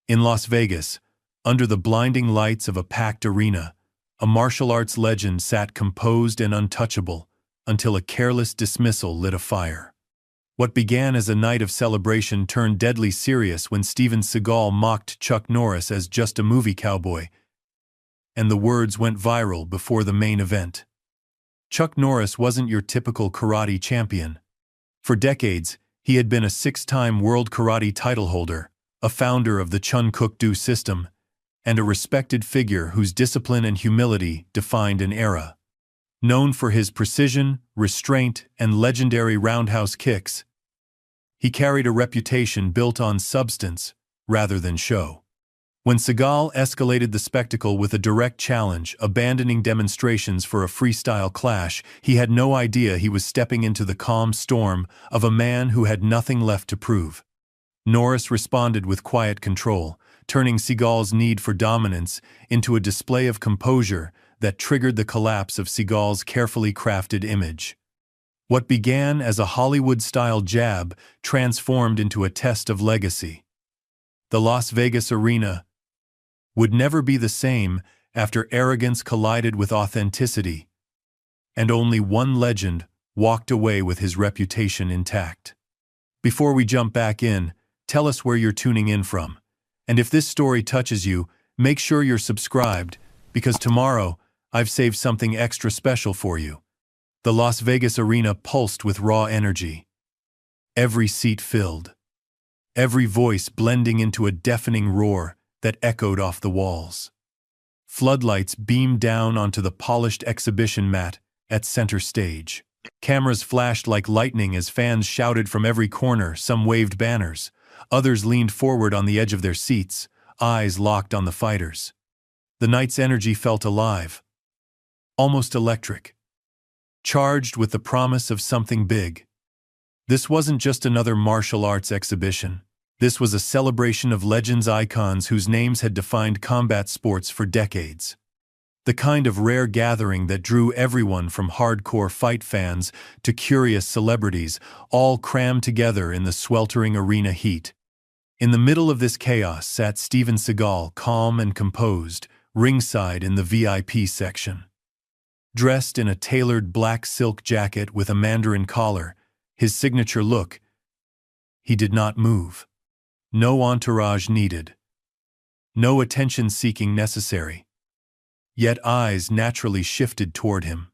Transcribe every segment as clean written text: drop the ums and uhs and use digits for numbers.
In Las Vegas, under the blinding lights of a packed arena, a martial arts legend sat composed and untouchable until a careless dismissal lit a fire. What began as a night of celebration turned deadly serious when Steven Seagal mocked Chuck Norris as just a movie cowboy, and the words went viral before the main event. Chuck Norris wasn't your typical karate champion. For decades, he had been a 6-time world karate title holder, a founder of the Chun-Kuk-Do system, and a respected figure whose discipline and humility defined an era. Known for his precision, restraint, and legendary roundhouse kicks, he carried a reputation built on substance rather than show. When Seagal escalated the spectacle with a direct challenge, abandoning demonstrations for a freestyle clash, he had no idea he was stepping into the calm storm of a man who had nothing left to prove. Norris responded with quiet control, turning Seagal's need for dominance into a display of composure that triggered the collapse of Seagal's carefully crafted image. What began as a Hollywood-style jab transformed into a test of legacy. The Las Vegas arena would never be the same after arrogance collided with authenticity, and only one legend walked away with his reputation intact. Before we jump back in, tell us where you're tuning in from. And if this story touches you, make sure you're subscribed, because tomorrow I've saved something extra special for you. The Las Vegas arena pulsed with raw energy. Every seat filled. Every voice blending into a deafening roar that echoed off the walls. Floodlights beamed down onto the polished exhibition mat at center stage. Cameras flashed like lightning as fans shouted from every corner. Some waved banners. Others leaned forward on the edge of their seats, eyes locked on the fighters. The night's energy felt alive, almost electric, charged with the promise of something big. This wasn't just another martial arts exhibition. This was a celebration of legends, icons whose names had defined combat sports for decades. The kind of rare gathering that drew everyone from hardcore fight fans to curious celebrities, all crammed together in the sweltering arena heat. In the middle of this chaos sat Steven Seagal, calm and composed, ringside in the VIP section. Dressed in a tailored black silk jacket with a mandarin collar, his signature look, he did not move. No entourage needed. No attention-seeking necessary. Yet eyes naturally shifted toward him.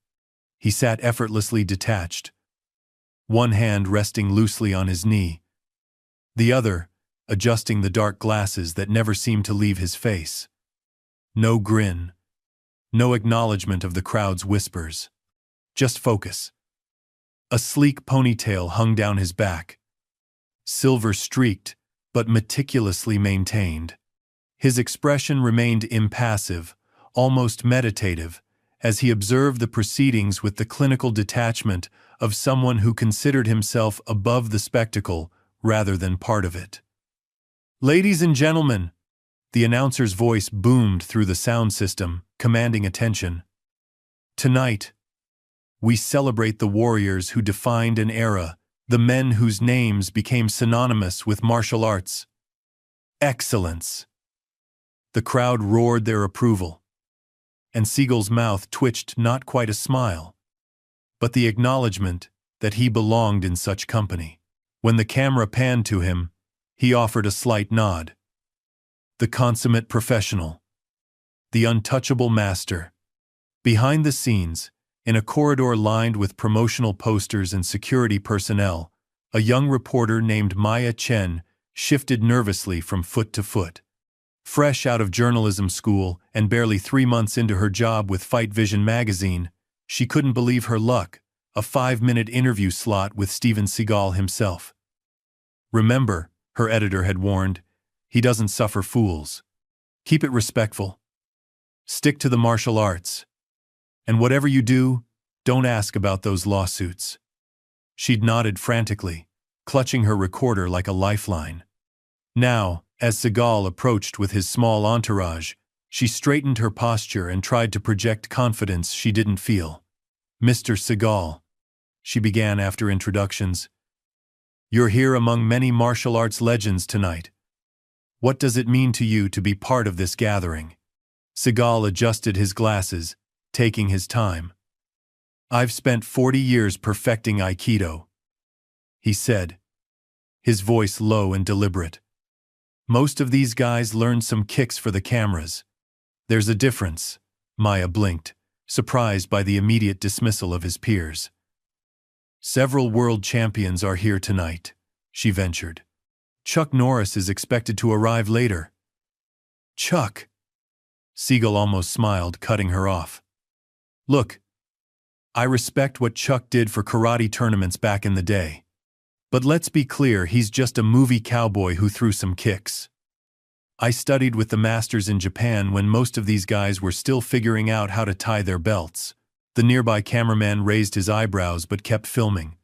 He sat effortlessly detached, one hand resting loosely on his knee, the other adjusting the dark glasses that never seemed to leave his face. No grin, no acknowledgement of the crowd's whispers. Just focus. A sleek ponytail hung down his back, silver-streaked, but meticulously maintained. His expression remained impassive, almost meditative, as he observed the proceedings with the clinical detachment of someone who considered himself above the spectacle rather than part of it. "Ladies and gentlemen," the announcer's voice boomed through the sound system, commanding attention. "Tonight, we celebrate the warriors who defined an era, the men whose names became synonymous with martial arts. Excellence." The crowd roared their approval, and Seagal's mouth twitched not quite a smile, but the acknowledgement that he belonged in such company. When the camera panned to him, he offered a slight nod. The consummate professional. The untouchable master. Behind the scenes, in a corridor lined with promotional posters and security personnel, a young reporter named Maya Chen shifted nervously from foot to foot. Fresh out of journalism school and barely 3 months into her job with Fight Vision magazine, she couldn't believe her luck, a 5-minute interview slot with Steven Seagal himself. "Remember," her editor had warned, "he doesn't suffer fools. Keep it respectful. Stick to the martial arts. And whatever you do, don't ask about those lawsuits." She'd nodded frantically, clutching her recorder like a lifeline. Now, as Seagal approached with his small entourage, she straightened her posture and tried to project confidence she didn't feel. "Mr. Seagal," she began after introductions, "you're here among many martial arts legends tonight. What does it mean to you to be part of this gathering? Seagal adjusted his glasses, taking his time. I've spent 40 years perfecting Aikido, he said, his voice low and deliberate. Most of these guys learned some kicks for the cameras. There's a difference, Maya blinked, surprised by the immediate dismissal of his peers. Several world champions are here tonight, she ventured. Chuck Norris is expected to arrive later. Chuck? Seagal almost smiled, cutting her off. Look, I respect what Chuck did for karate tournaments back in the day. But let's be clear, he's just a movie cowboy who threw some kicks. I studied with the masters in Japan when most of these guys were still figuring out how to tie their belts. The nearby cameraman raised his eyebrows but kept filming.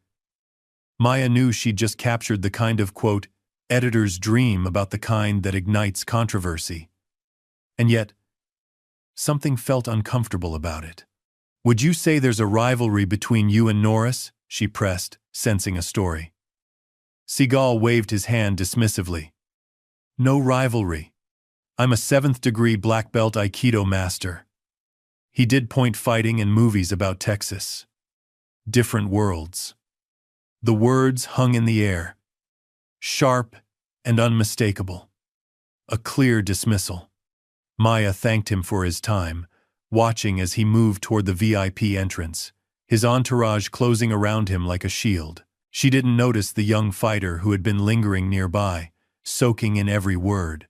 Maya knew she'd just captured the kind of, quote, editor's dream about the kind that ignites controversy. And yet, something felt uncomfortable about it. Would you say there's a rivalry between you and Norris? She pressed, sensing a story. Seagal waved his hand dismissively. No rivalry. I'm a 7th-degree black belt Aikido master. He did point fighting in movies about Texas. Different worlds. The words hung in the air. Sharp and unmistakable. A clear dismissal. Maya thanked him for his time, watching as he moved toward the VIP entrance, his entourage closing around him like a shield. She didn't notice the young fighter who had been lingering nearby, soaking in every word.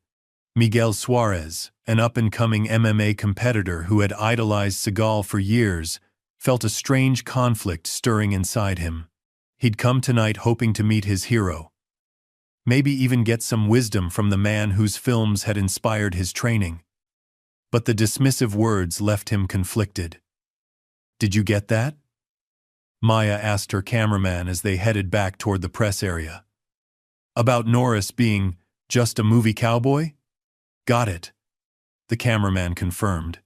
Miguel Suarez, an up-and-coming MMA competitor who had idolized Seagal for years, felt a strange conflict stirring inside him. He'd come tonight hoping to meet his hero. Maybe even get some wisdom from the man whose films had inspired his training. But the dismissive words left him conflicted. Did you get that? Maya asked her cameraman as they headed back toward the press area. About Norris being just a movie cowboy? Got it. The cameraman confirmed.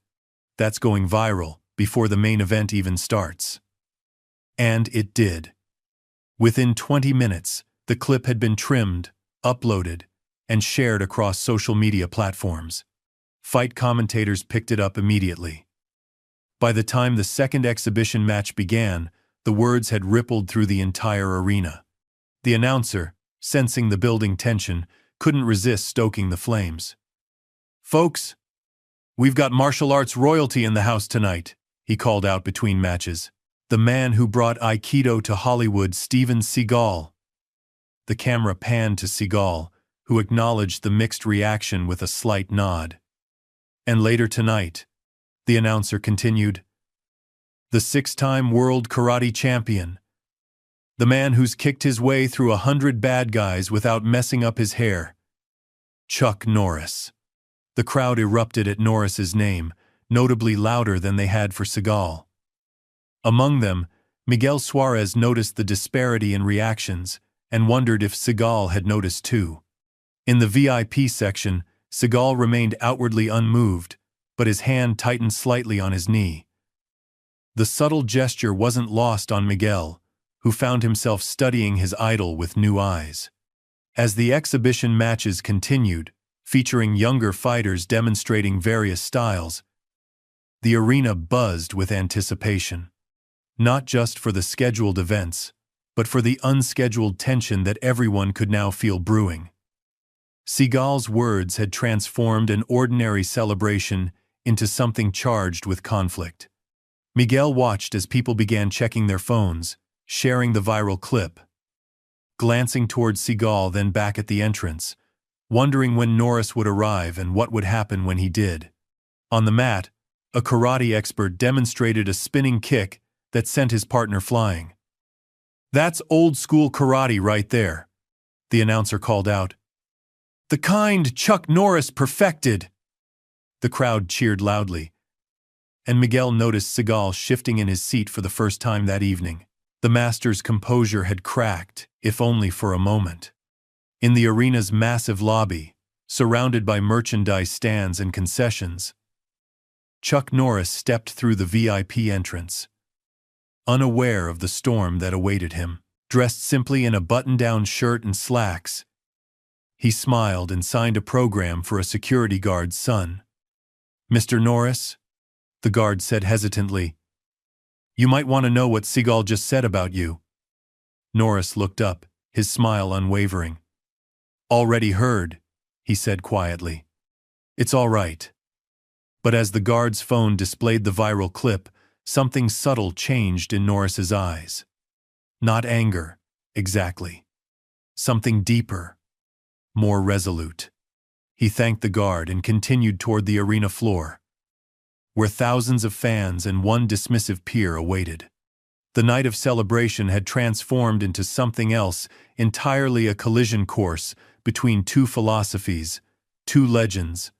That's going viral before the main event even starts. And it did. Within 20 minutes, the clip had been trimmed, uploaded, and shared across social media platforms. Fight commentators picked it up immediately. By the time the second exhibition match began, the words had rippled through the entire arena. The announcer, sensing the building tension, couldn't resist stoking the flames. Folks, we've got martial arts royalty in the house tonight, he called out between matches. The man who brought Aikido to Hollywood, Steven Seagal. The camera panned to Seagal, who acknowledged the mixed reaction with a slight nod. And later tonight, the announcer continued, the 6-time world karate champion. The man who's kicked his way through 100 bad guys without messing up his hair. Chuck Norris. The crowd erupted at Norris's name, notably louder than they had for Seagal. Among them, Miguel Suarez noticed the disparity in reactions and wondered if Seagal had noticed too. In the VIP section, Seagal remained outwardly unmoved, but his hand tightened slightly on his knee. The subtle gesture wasn't lost on Miguel, who found himself studying his idol with new eyes. As the exhibition matches continued, featuring younger fighters demonstrating various styles, the arena buzzed with anticipation. Not just for the scheduled events, but for the unscheduled tension that everyone could now feel brewing. Seagal's words had transformed an ordinary celebration into something charged with conflict. Miguel watched as people began checking their phones, sharing the viral clip. Glancing towards Seagal, then back at the entrance, wondering when Norris would arrive and what would happen when he did. On the mat, a karate expert demonstrated a spinning kick that sent his partner flying. That's old-school karate right there, the announcer called out. The kind Chuck Norris perfected! The crowd cheered loudly, and Miguel noticed Seagal shifting in his seat for the first time that evening. The master's composure had cracked, if only for a moment. In the arena's massive lobby, surrounded by merchandise stands and concessions, Chuck Norris stepped through the VIP entrance, unaware of the storm that awaited him. Dressed simply in a button-down shirt and slacks, He smiled and signed a program for a security guard's son. "Mr. Norris?" the guard said hesitantly. "You might want to know what Seagal just said about you." Norris looked up, his smile unwavering. "Already heard," he said quietly. "It's all right." But as the guard's phone displayed the viral clip, something subtle changed in Norris's eyes. Not anger, exactly. Something deeper, more resolute. He thanked the guard and continued toward the arena floor, where thousands of fans and one dismissive peer awaited. The night of celebration had transformed into something else, entirely a collision course between two philosophies, two legends,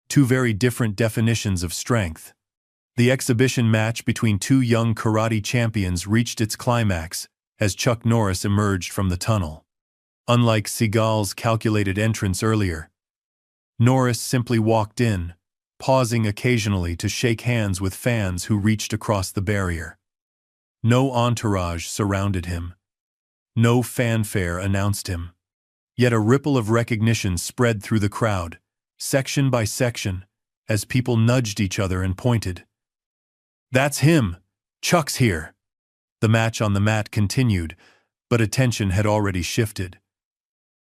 two very different definitions of strength. The exhibition match between two young karate champions reached its climax as Chuck Norris emerged from the tunnel. Unlike Seagal's calculated entrance earlier, Norris simply walked in, pausing occasionally to shake hands with fans who reached across the barrier. No entourage surrounded him. No fanfare announced him. Yet a ripple of recognition spread through the crowd, section by section, as people nudged each other and pointed. "That's him! Chuck's here!" The match on the mat continued, but attention had already shifted.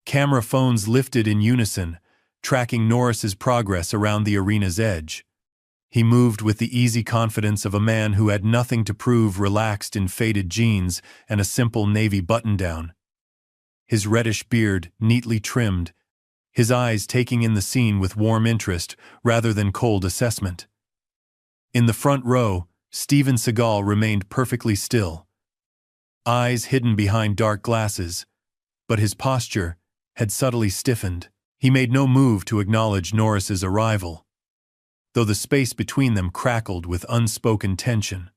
Camera phones lifted in unison, tracking Norris's progress around the arena's edge. He moved with the easy confidence of a man who had nothing to prove, relaxed in faded jeans and a simple navy button-down. His reddish beard neatly trimmed, his eyes taking in the scene with warm interest rather than cold assessment. In the front row, Steven Seagal remained perfectly still, eyes hidden behind dark glasses, but his posture had subtly stiffened. He made no move to acknowledge Norris's arrival, though the space between them crackled with unspoken tension.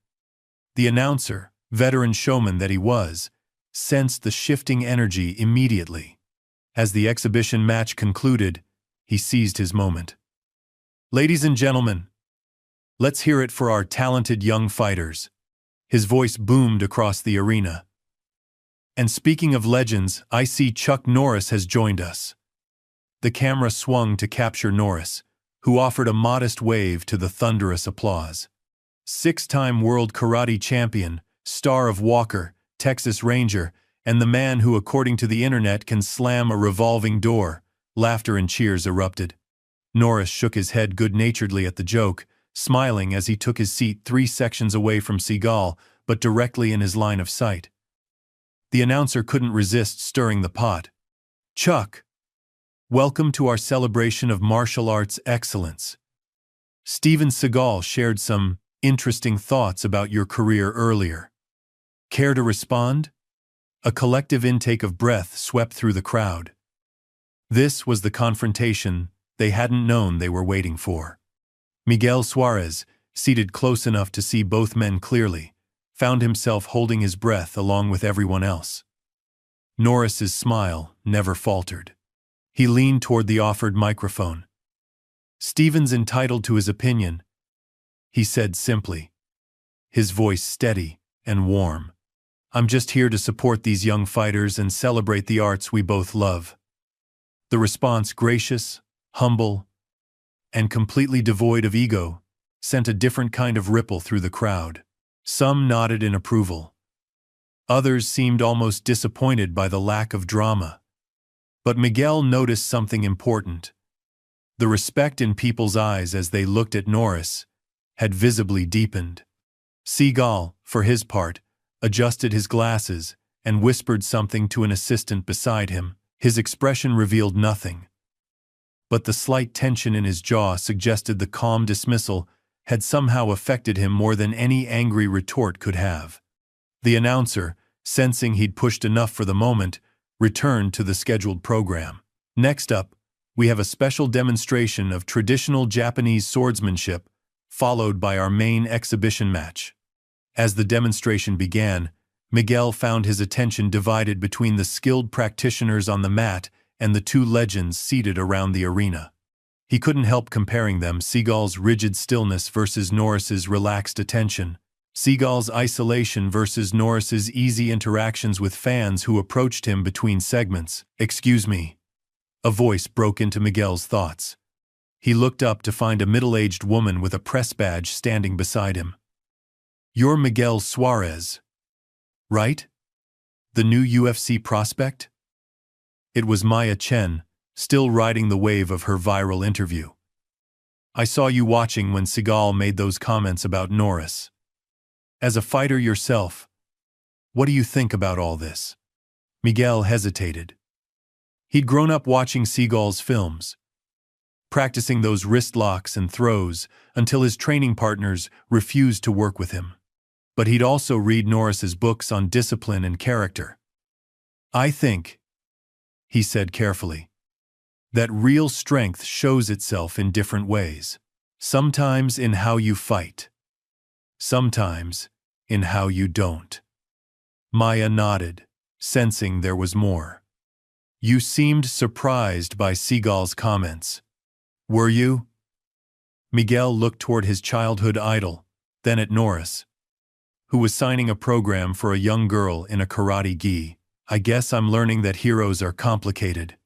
The announcer, veteran showman that he was, sensed the shifting energy immediately. As the exhibition match concluded, he seized his moment. "Ladies and gentlemen, let's hear it for our talented young fighters." His voice boomed across the arena. "And speaking of legends, I see Chuck Norris has joined us." The camera swung to capture Norris, who offered a modest wave to the thunderous applause. Six-time world karate champion, star of Walker, Texas Ranger, and the man who, according to the internet, can slam a revolving door. Laughter and cheers erupted. Norris shook his head good-naturedly at the joke, smiling as he took his seat 3 sections away from Seagal, but directly in his line of sight. The announcer couldn't resist stirring the pot. "Chuck, welcome to our celebration of martial arts excellence. Steven Seagal shared some interesting thoughts about your career earlier. Care to respond?" A collective intake of breath swept through the crowd. This was the confrontation they hadn't known they were waiting for. Miguel Suarez, seated close enough to see both men clearly, found himself holding his breath along with everyone else. Norris's smile never faltered. He leaned toward the offered microphone. "Steven's entitled to his opinion," he said simply, his voice steady and warm. "I'm just here to support these young fighters and celebrate the arts we both love." The response, gracious, humble, and completely devoid of ego, sent a different kind of ripple through the crowd. Some nodded in approval. Others seemed almost disappointed by the lack of drama. But Miguel noticed something important. The respect in people's eyes as they looked at Norris had visibly deepened. Seagal, for his part, adjusted his glasses and whispered something to an assistant beside him. His expression revealed nothing, but the slight tension in his jaw suggested the calm dismissal had somehow affected him more than any angry retort could have. The announcer, sensing he'd pushed enough for the moment, returned to the scheduled program. "Next up, we have a special demonstration of traditional Japanese swordsmanship, followed by our main exhibition match." As the demonstration began, Miguel found his attention divided between the skilled practitioners on the mat and the two legends seated around the arena. He couldn't help comparing them, Seagal's rigid stillness versus Norris's relaxed attention, Seagal's isolation versus Norris's easy interactions with fans who approached him between segments. "Excuse me," A voice broke into Miguel's thoughts. He looked up to find a middle-aged woman with a press badge standing beside him. "You're Miguel Suarez, right? The new UFC prospect?" It was Maya Chen, still riding the wave of her viral interview. "I saw you watching when Seagal made those comments about Norris. As a fighter yourself, what do you think about all this?" Miguel hesitated. He'd grown up watching Seagal's films, practicing those wrist locks and throws until his training partners refused to work with him. But he'd also read Norris's books on discipline and character. "I think," he said carefully, "that real strength shows itself in different ways. Sometimes in how you fight. Sometimes in how you don't." Maya nodded, sensing there was more. "You seemed surprised by Seagal's comments. Were you?" Miguel looked toward his childhood idol, then at Norris, who was signing a program for a young girl in a karate gi. "I guess I'm learning that heroes are complicated,"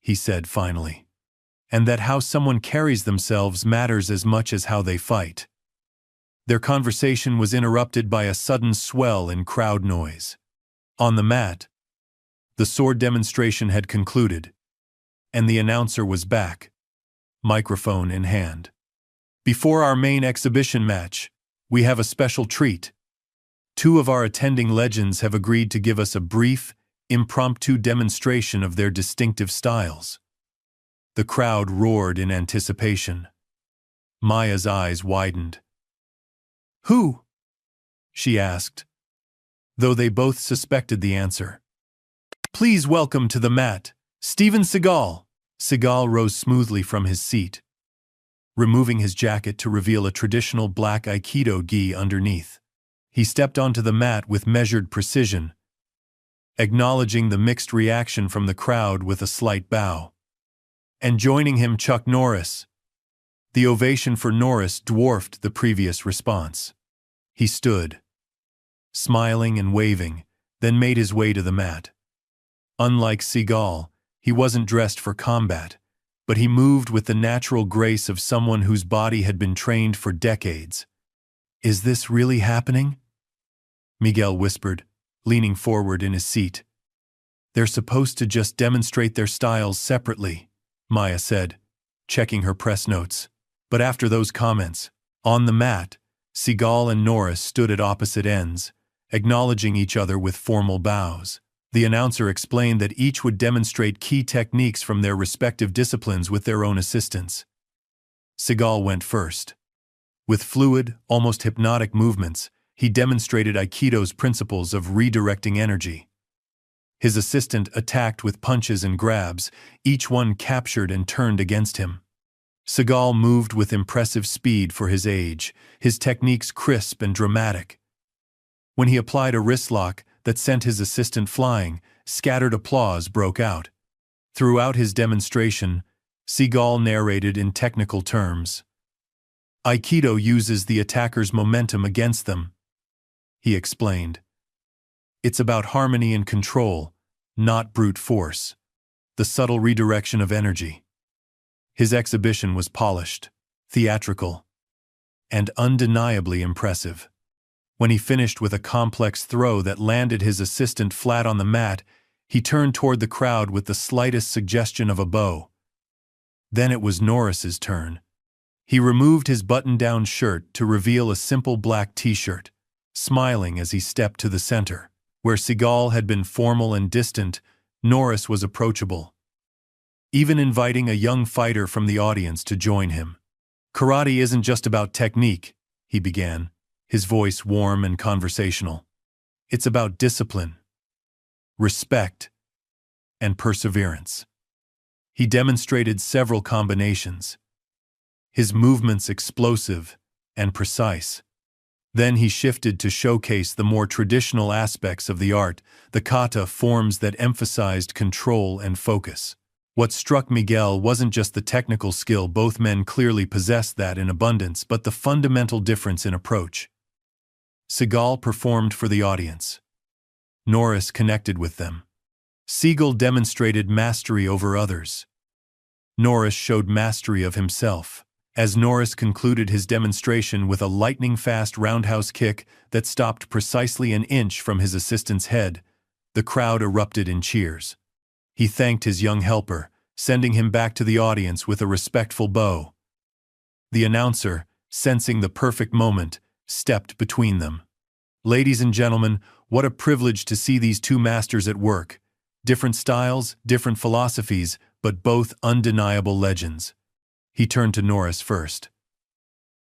he said finally, "and that how someone carries themselves matters as much as how they fight." Their conversation was interrupted by a sudden swell in crowd noise. On the mat, the sword demonstration had concluded, and the announcer was back, microphone in hand. "Before our main exhibition match, we have a special treat. 2 of our attending legends have agreed to give us a brief, impromptu demonstration of their distinctive styles." The crowd roared in anticipation. Maya's eyes widened. "Who?" she asked, though they both suspected the answer. "Please welcome to the mat, Steven Seagal." Seagal rose smoothly from his seat, removing his jacket to reveal a traditional black Aikido gi underneath. He stepped onto the mat with measured precision, acknowledging the mixed reaction from the crowd with a slight bow. And joining him, Chuck Norris. The ovation for Norris dwarfed the previous response. He stood, smiling and waving, then made his way to the mat. Unlike Seagal, he wasn't dressed for combat, but he moved with the natural grace of someone whose body had been trained for decades. "Is this really happening?" Miguel whispered, leaning forward in his seat. "They're supposed to just demonstrate their styles separately," Maya said, checking her press notes. But after those comments, on the mat, Seagal and Norris stood at opposite ends, acknowledging each other with formal bows. The announcer explained that each would demonstrate key techniques from their respective disciplines with their own assistants. Seagal went first. With fluid, almost hypnotic movements, he demonstrated Aikido's principles of redirecting energy. His assistant attacked with punches and grabs, each one captured and turned against him. Seagal moved with impressive speed for his age, his techniques crisp and dramatic. When he applied a wrist lock that sent his assistant flying, scattered applause broke out. Throughout his demonstration, Seagal narrated in technical terms. "Aikido uses the attacker's momentum against them," he explained. "It's about harmony and control, not brute force. The subtle redirection of energy." His exhibition was polished, theatrical, and undeniably impressive. When he finished with a complex throw that landed his assistant flat on the mat, he turned toward the crowd with the slightest suggestion of a bow. Then it was Norris's turn. He removed his button-down shirt to reveal a simple black t-shirt, smiling as he stepped to the center. Where Seagal had been formal and distant, Norris was approachable, even inviting a young fighter from the audience to join him. "Karate isn't just about technique," he began, his voice warm and conversational. "It's about discipline, respect, and perseverance." He demonstrated several combinations, his movements explosive and precise. Then he shifted to showcase the more traditional aspects of the art, the kata forms that emphasized control and focus. What struck Miguel wasn't just the technical skill, both men clearly possessed that in abundance, but the fundamental difference in approach. Seagal performed for the audience. Norris connected with them, Seagal demonstrated mastery over others. Norris showed mastery of himself, as Norris concluded his demonstration with a lightning-fast roundhouse kick that stopped precisely an inch from his assistant's head. The crowd erupted in cheers. He thanked his young helper, sending him back to the audience with a respectful bow. The announcer, sensing the perfect moment, stepped between them. Ladies and gentlemen, what a privilege to see these two masters at work. Different styles, different philosophies, but both undeniable legends. He turned to Norris first.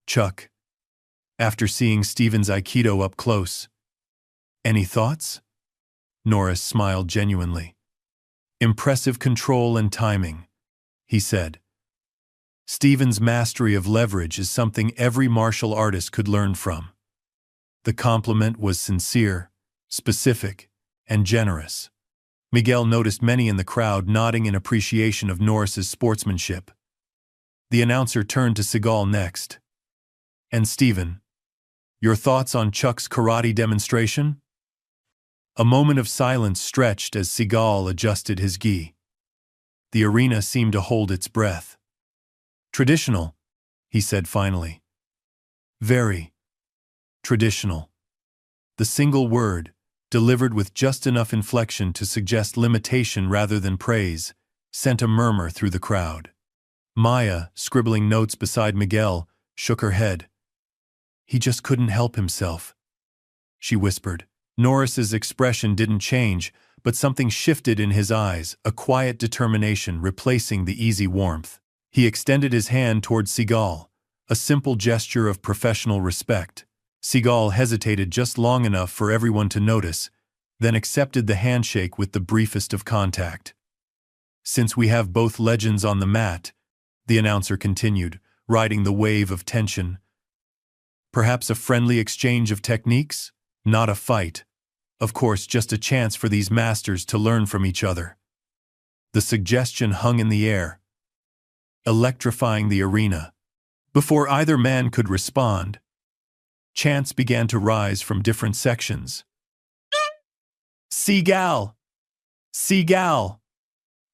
Chuck, after seeing Steven's Aikido up close, any thoughts? Norris smiled genuinely. Impressive control and timing, he said. Steven's mastery of leverage is something every martial artist could learn from. The compliment was sincere, specific, and generous. Miguel noticed many in the crowd nodding in appreciation of Norris's sportsmanship. The announcer turned to Seagal next. And Steven, your thoughts on Chuck's karate demonstration? A moment of silence stretched as Seagal adjusted his gi. The arena seemed to hold its breath. Traditional, he said finally. Very traditional. The single word, delivered with just enough inflection to suggest limitation rather than praise, sent a murmur through the crowd. Maya, scribbling notes beside Miguel, shook her head. He just couldn't help himself, she whispered. Norris's expression didn't change, but something shifted in his eyes, a quiet determination replacing the easy warmth. He extended his hand toward Seagal, a simple gesture of professional respect. Seagal hesitated just long enough for everyone to notice, then accepted the handshake with the briefest of contact. Since we have both legends on the mat, the announcer continued, riding the wave of tension. Perhaps a friendly exchange of techniques? Not a fight. Of course, just a chance for these masters to learn from each other. The suggestion hung in the air, electrifying the arena. Before either man could respond, chants began to rise from different sections. Seagal! Seagal!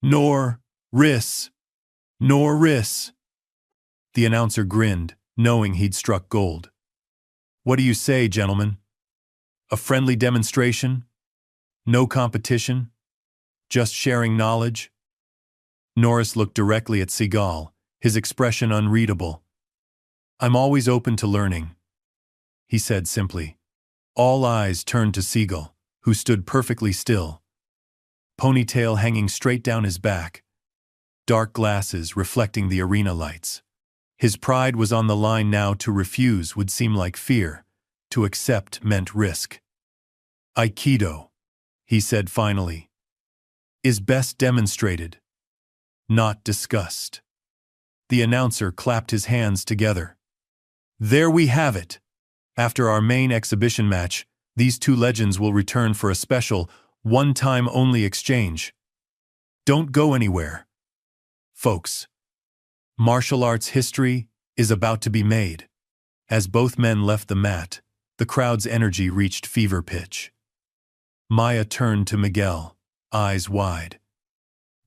Norris! Norris! The announcer grinned, knowing he'd struck gold. What do you say, gentlemen? A friendly demonstration? No competition? Just sharing knowledge? Norris looked directly at Seagal, his expression unreadable. I'm always open to learning, he said simply. All eyes turned to Seagal, who stood perfectly still, ponytail hanging straight down his back, dark glasses reflecting the arena lights. His pride was on the line now. To refuse would seem like fear. To accept meant risk. Aikido, he said finally, is best demonstrated, not discussed. The announcer clapped his hands together. There we have it. After our main exhibition match, these two legends will return for a special, one-time only exchange. Don't go anywhere, folks. Martial arts history is about to be made. As both men left the mat, the crowd's energy reached fever pitch. Maya turned to Miguel, eyes wide.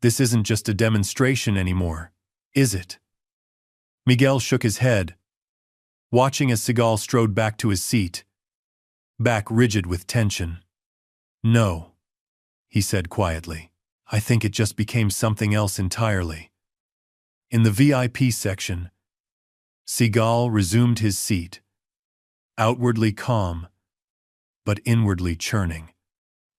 This isn't just a demonstration anymore, is it? Miguel shook his head, watching as Seagal strode back to his seat, back rigid with tension. No, he said quietly. I think it just became something else entirely. In the VIP section, Seagal resumed his seat, outwardly calm, but inwardly churning.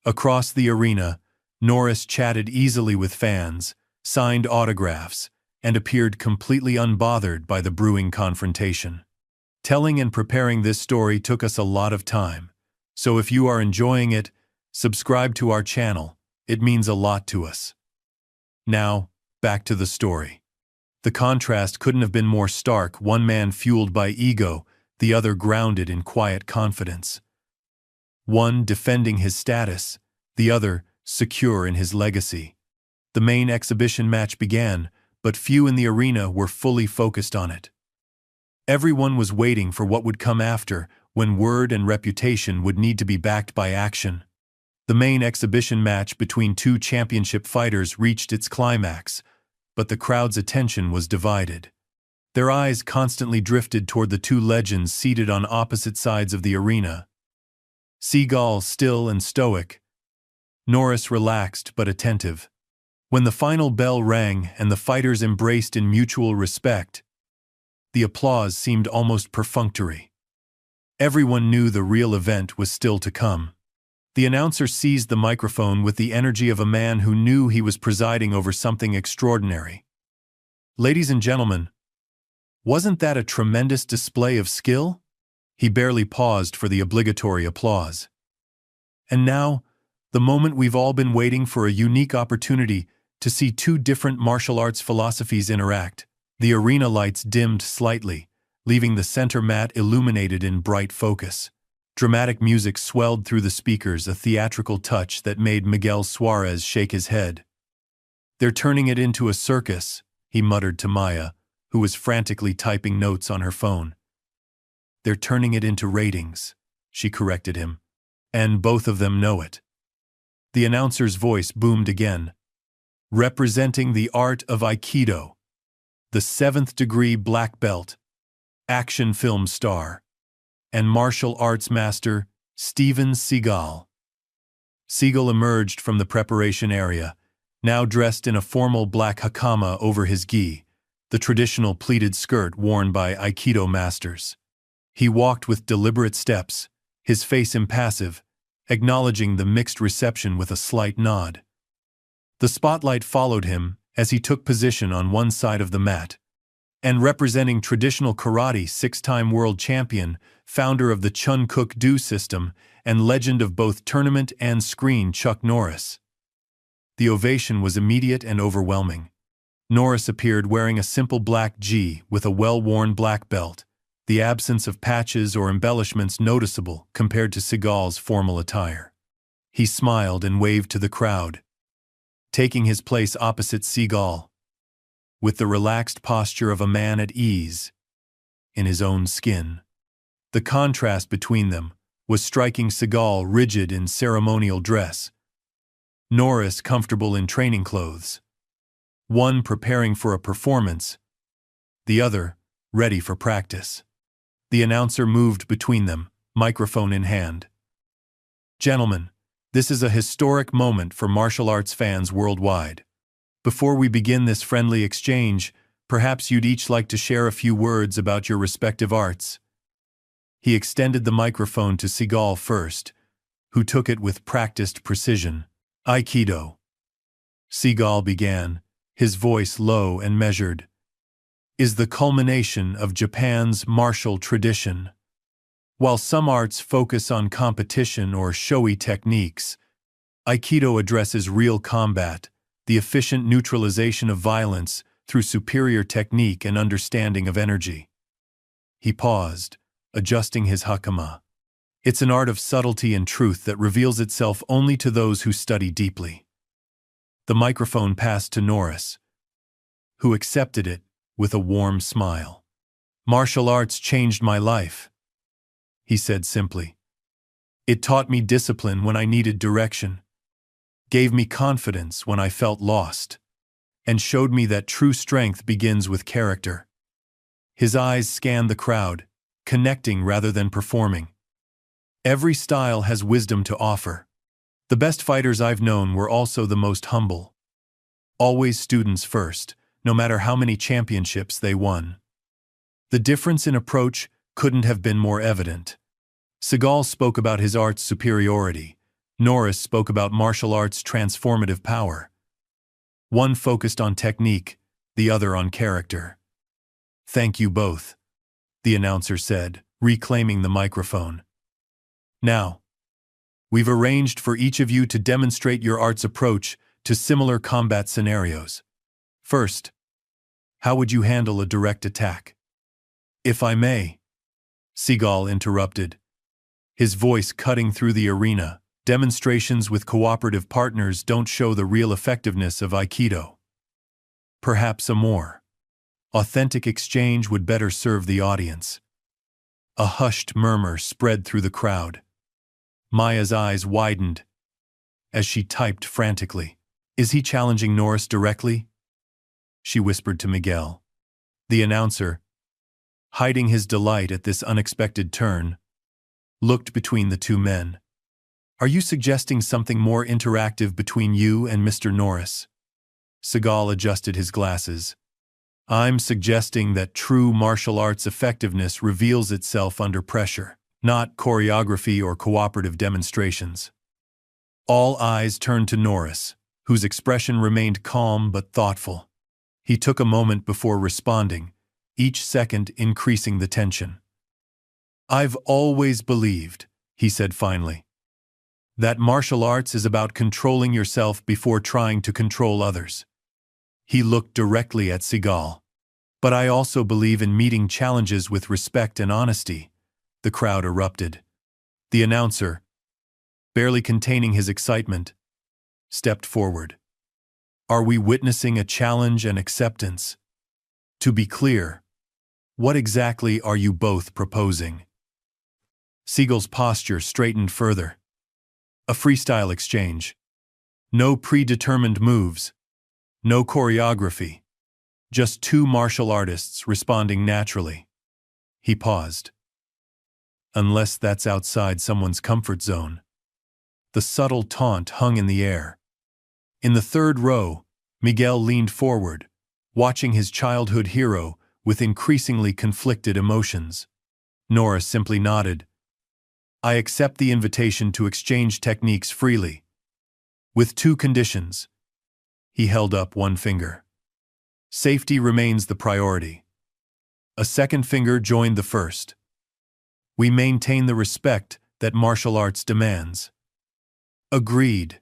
Across the arena, Norris chatted easily with fans, signed autographs, and appeared completely unbothered by the brewing confrontation. Telling and preparing this story took us a lot of time, so if you are enjoying it, subscribe to our channel. It means a lot to us. Now, back to the story. The contrast couldn't have been more stark, one man fueled by ego, the other grounded in quiet confidence. One defending his status, the other secure in his legacy. The main exhibition match began, but few in the arena were fully focused on it. Everyone was waiting for what would come after, when word and reputation would need to be backed by action. The main exhibition match between two championship fighters reached its climax, but the crowd's attention was divided. Their eyes constantly drifted toward the two legends seated on opposite sides of the arena. Seagal still and stoic, Norris relaxed but attentive. When the final bell rang and the fighters embraced in mutual respect, the applause seemed almost perfunctory. Everyone knew the real event was still to come. The announcer seized the microphone with the energy of a man who knew he was presiding over something extraordinary. "Ladies and gentlemen, wasn't that a tremendous display of skill?" He barely paused for the obligatory applause. "And now, the moment we've all been waiting for, a unique opportunity to see two different martial arts philosophies interact." The arena lights dimmed slightly, leaving the center mat illuminated in bright focus. Dramatic music swelled through the speakers, a theatrical touch that made Miguel Suarez shake his head. "They're turning it into a circus," he muttered to Maya, who was frantically typing notes on her phone. "They're turning it into ratings," she corrected him. "And both of them know it." The announcer's voice boomed again. "Representing the art of Aikido, the 7th degree black belt, action film star, and martial arts master, Steven Seagal." Seagal emerged from the preparation area, now dressed in a formal black hakama over his gi, the traditional pleated skirt worn by Aikido masters. He walked with deliberate steps, his face impassive, acknowledging the mixed reception with a slight nod. The spotlight followed him as he took position on one side of the mat, and representing traditional karate, 6-time world champion, founder of the Chun-Kuk-Do system, and legend of both tournament and screen, Chuck Norris. The ovation was immediate and overwhelming. Norris appeared wearing a simple black gi with a well-worn black belt, the absence of patches or embellishments noticeable compared to Seagal's formal attire. He smiled and waved to the crowd, taking his place opposite Seagal, with the relaxed posture of a man at ease in his own skin. The contrast between them was striking. Seagal rigid in ceremonial dress, Norris comfortable in training clothes. One preparing for a performance, the other ready for practice. The announcer moved between them, microphone in hand. "Gentlemen, this is a historic moment for martial arts fans worldwide. Before we begin this friendly exchange, perhaps you'd each like to share a few words about your respective arts." He extended the microphone to Seagal first, who took it with practiced precision. "Aikido," Seagal began, his voice low and measured, "is the culmination of Japan's martial tradition. While some arts focus on competition or showy techniques, Aikido addresses real combat, the efficient neutralization of violence through superior technique and understanding of energy." He paused, adjusting his hakama. "It's an art of subtlety and truth that reveals itself only to those who study deeply." The microphone passed to Norris, who accepted it with a warm smile. "Martial arts changed my life," he said simply. "It taught me discipline when I needed direction, gave me confidence when I felt lost, and showed me that true strength begins with character." His eyes scanned the crowd, connecting rather than performing. "Every style has wisdom to offer. The best fighters I've known were also the most humble. Always students first, no matter how many championships they won." The difference in approach couldn't have been more evident. Seagal spoke about his art's superiority. Norris spoke about martial arts' transformative power. One focused on technique, the other on character. "Thank you both," the announcer said, reclaiming the microphone. "Now, we've arranged for each of you to demonstrate your art's approach to similar combat scenarios. First, how would you handle a direct attack?" "If I may," Seagal interrupted, his voice cutting through the arena. "Demonstrations with cooperative partners don't show the real effectiveness of Aikido. Perhaps a more authentic exchange would better serve the audience." A hushed murmur spread through the crowd. Maya's eyes widened, as she typed frantically. Is he challenging Norris directly? She whispered to Miguel. The announcer, hiding his delight at this unexpected turn, looked between the two men. Are you suggesting something more interactive between you and Mr. Norris? Seagal adjusted his glasses. I'm suggesting that true martial arts effectiveness reveals itself under pressure, not choreography or cooperative demonstrations. All eyes turned to Norris, whose expression remained calm but thoughtful. He took a moment before responding, each second increasing the tension. I've always believed, he said finally, that martial arts is about controlling yourself before trying to control others. He looked directly at Seagal. But I also believe in meeting challenges with respect and honesty. The crowd erupted. The announcer, barely containing his excitement, stepped forward. Are we witnessing a challenge and acceptance? To be clear, what exactly are you both proposing? Seagal's posture straightened further. A freestyle exchange. No predetermined moves. No choreography. Just two martial artists responding naturally. He paused. Unless that's outside someone's comfort zone. The subtle taunt hung in the air. In the third row, Miguel leaned forward, watching his childhood hero with increasingly conflicted emotions. Norris simply nodded. I accept the invitation to exchange techniques freely. With two conditions. He held up one finger. Safety remains the priority. A second finger joined the first. We maintain the respect that martial arts demands. Agreed,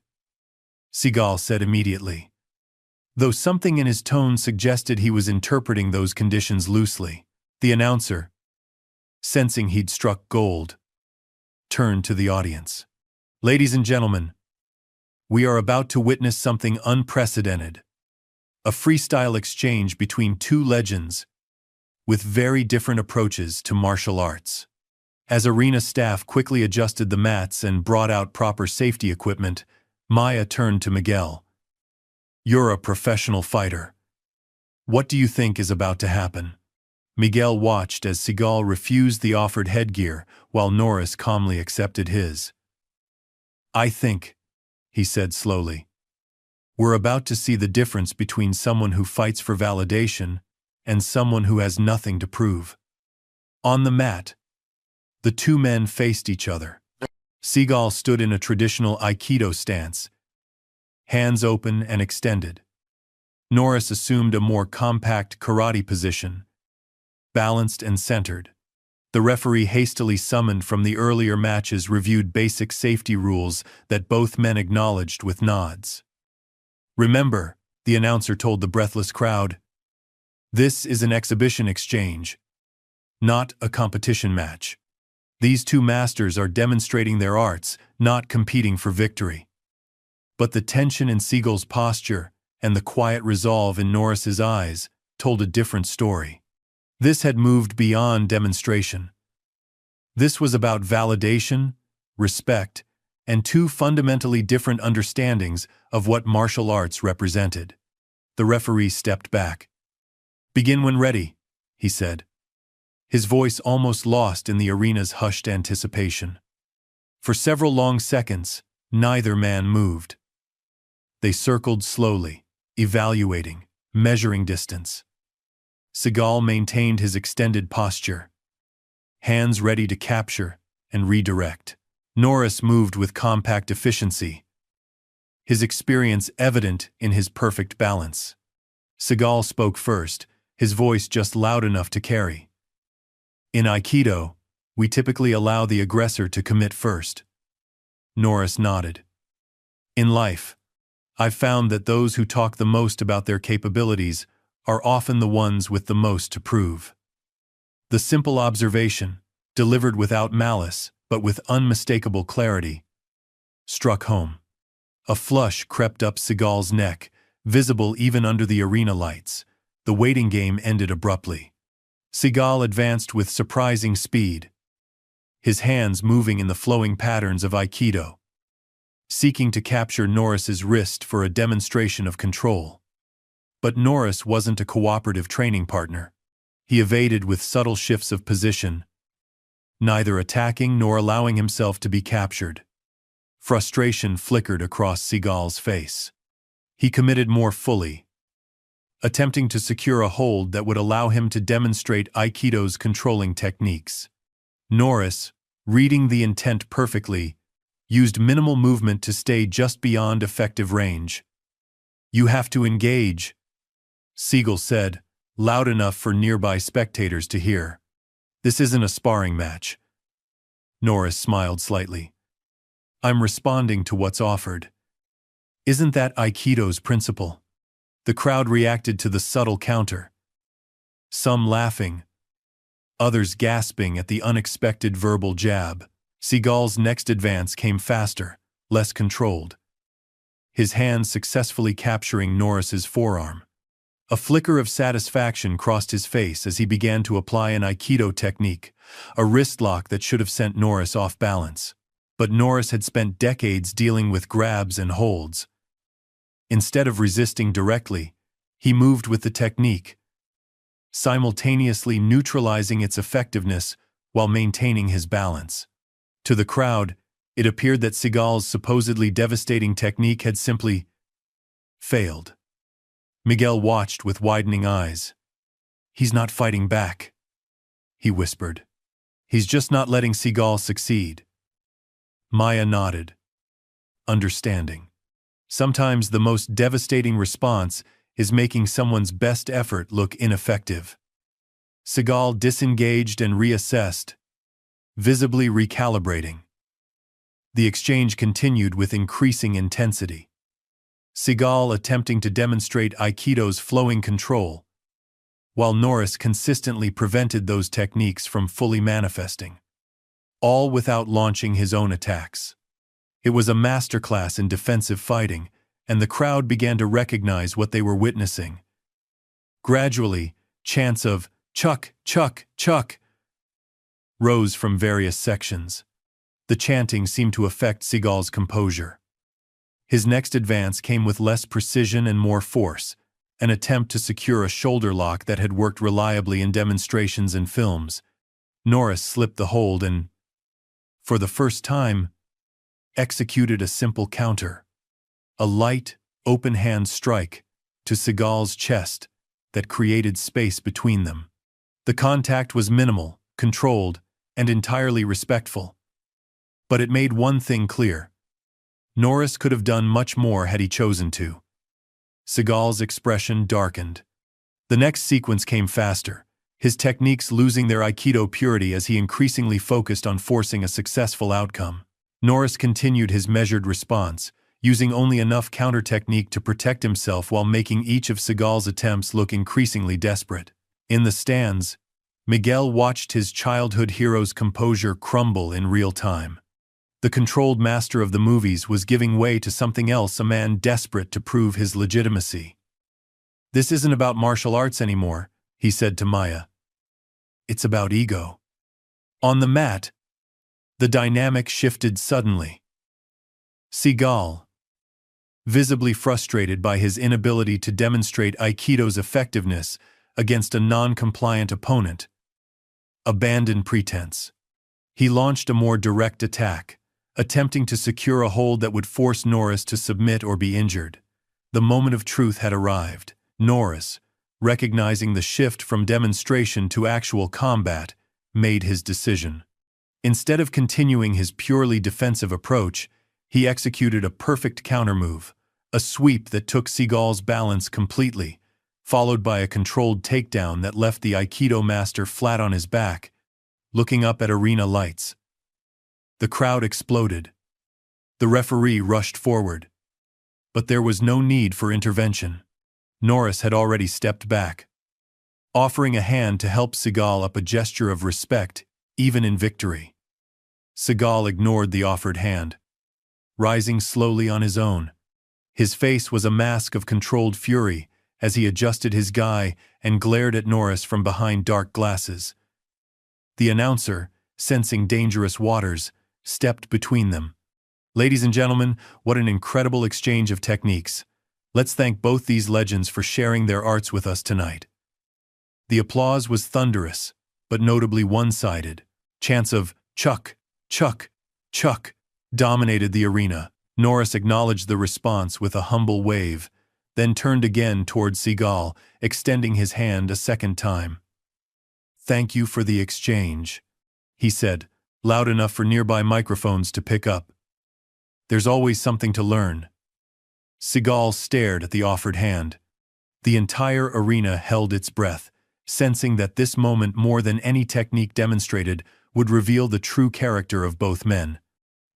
Seagal said immediately, though something in his tone suggested he was interpreting those conditions loosely. The announcer, sensing he'd struck gold, turned to the audience. Ladies and gentlemen, we are about to witness something unprecedented. A freestyle exchange between two legends with very different approaches to martial arts. As arena staff quickly adjusted the mats and brought out proper safety equipment, Maya turned to Miguel. You're a professional fighter. What do you think is about to happen? Miguel watched as Seagal refused the offered headgear while Norris calmly accepted his. I think, he said slowly, we're about to see the difference between someone who fights for validation and someone who has nothing to prove. On the mat, the two men faced each other. Seagal stood in a traditional Aikido stance, hands open and extended. Norris assumed a more compact karate position, balanced and centered. The referee hastily summoned from the earlier matches reviewed basic safety rules that both men acknowledged with nods. Remember, the announcer told the breathless crowd, this is an exhibition exchange, not a competition match. These two masters are demonstrating their arts, not competing for victory. But the tension in Seagal's posture and the quiet resolve in Norris's eyes told a different story. This had moved beyond demonstration. This was about validation, respect, and two fundamentally different understandings of what martial arts represented. The referee stepped back. Begin when ready, he said, his voice almost lost in the arena's hushed anticipation. For several long seconds, neither man moved. They circled slowly, evaluating, measuring distance. Seagal maintained his extended posture, hands ready to capture and redirect. Norris moved with compact efficiency, his experience evident in his perfect balance. Seagal spoke first, his voice just loud enough to carry. In Aikido, we typically allow the aggressor to commit first. Norris nodded. In life, I've found that those who talk the most about their capabilities are often the ones with the most to prove. The simple observation, delivered without malice, but with unmistakable clarity, struck home. A flush crept up Seagal's neck, visible even under the arena lights. The waiting game ended abruptly. Seagal advanced with surprising speed, his hands moving in the flowing patterns of Aikido. seeking to capture Norris's wrist for a demonstration of control. But Norris wasn't a cooperative training partner. He evaded with subtle shifts of position, neither attacking nor allowing himself to be captured. Frustration flickered across Seagal's face. He committed more fully, attempting to secure a hold that would allow him to demonstrate Aikido's controlling techniques. Norris, reading the intent perfectly, used minimal movement to stay just beyond effective range. "You have to engage," Seagal said, loud enough for nearby spectators to hear. "This isn't a sparring match." Norris smiled slightly. "I'm responding to what's offered." "Isn't that Aikido's principle?" The crowd reacted to the subtle counter, some laughing, others gasping at the unexpected verbal jab. Seagal's next advance came faster, less controlled, his hand successfully capturing Norris's forearm. A flicker of satisfaction crossed his face as he began to apply an Aikido technique, a wrist lock that should have sent Norris off balance. But Norris had spent decades dealing with grabs and holds. Instead of resisting directly, he moved with the technique, simultaneously neutralizing its effectiveness while maintaining his balance. To the crowd, it appeared that Seagal's supposedly devastating technique had simply failed. Miguel watched with widening eyes. "He's not fighting back," he whispered. "He's just not letting Seagal succeed." Maya nodded, understanding. Sometimes the most devastating response is making someone's best effort look ineffective. Seagal disengaged and reassessed, visibly recalibrating. The exchange continued with increasing intensity. Seagal attempting to demonstrate Aikido's flowing control, while Norris consistently prevented those techniques from fully manifesting, all without launching his own attacks. It was a masterclass in defensive fighting, and the crowd began to recognize what they were witnessing. Gradually, chants of "Chuck, Chuck, Chuck" rose from various sections. The chanting seemed to affect Seagal's composure. His next advance came with less precision and more force, an attempt to secure a shoulder lock that had worked reliably in demonstrations and films. Norris slipped the hold and, for the first time, executed a simple counter, a light, open-hand strike to Seagal's chest that created space between them. The contact was minimal, controlled, and entirely respectful. But it made one thing clear. Norris could have done much more had he chosen to. Seagal's expression darkened. The next sequence came faster, his techniques losing their Aikido purity as he increasingly focused on forcing a successful outcome. Norris continued his measured response, using only enough counter technique to protect himself while making each of Seagal's attempts look increasingly desperate. In the stands, Miguel watched his childhood hero's composure crumble in real time. The controlled master of the movies was giving way to something else, a man desperate to prove his legitimacy. "This isn't about martial arts anymore," he said to Maya. "It's about ego." On the mat, the dynamic shifted suddenly. Seagal, visibly frustrated by his inability to demonstrate Aikido's effectiveness against a non-compliant opponent, abandoned pretense. He launched a more direct attack, attempting to secure a hold that would force Norris to submit or be injured. The moment of truth had arrived. Norris, recognizing the shift from demonstration to actual combat, made his decision. Instead of continuing his purely defensive approach, he executed a perfect countermove, a sweep that took Seagal's balance completely, followed by a controlled takedown that left the Aikido master flat on his back, looking up at arena lights. The crowd exploded. The referee rushed forward. But there was no need for intervention. Norris had already stepped back, offering a hand to help Seagal up, a gesture of respect, even in victory. Seagal ignored the offered hand, rising slowly on his own. His face was a mask of controlled fury as he adjusted his gi and glared at Norris from behind dark glasses. The announcer, sensing dangerous waters, stepped between them. Ladies and gentlemen, what an incredible exchange of techniques. Let's thank both these legends for sharing their arts with us tonight. The applause was thunderous, but notably one-sided. Chants of "Chuck, Chuck, Chuck" dominated the arena. Norris acknowledged the response with a humble wave, then turned again toward Seagal, extending his hand a second time. "Thank you for the exchange," he said, loud enough for nearby microphones to pick up. "There's always something to learn." Seagal stared at the offered hand. The entire arena held its breath, sensing that this moment more than any technique demonstrated would reveal the true character of both men.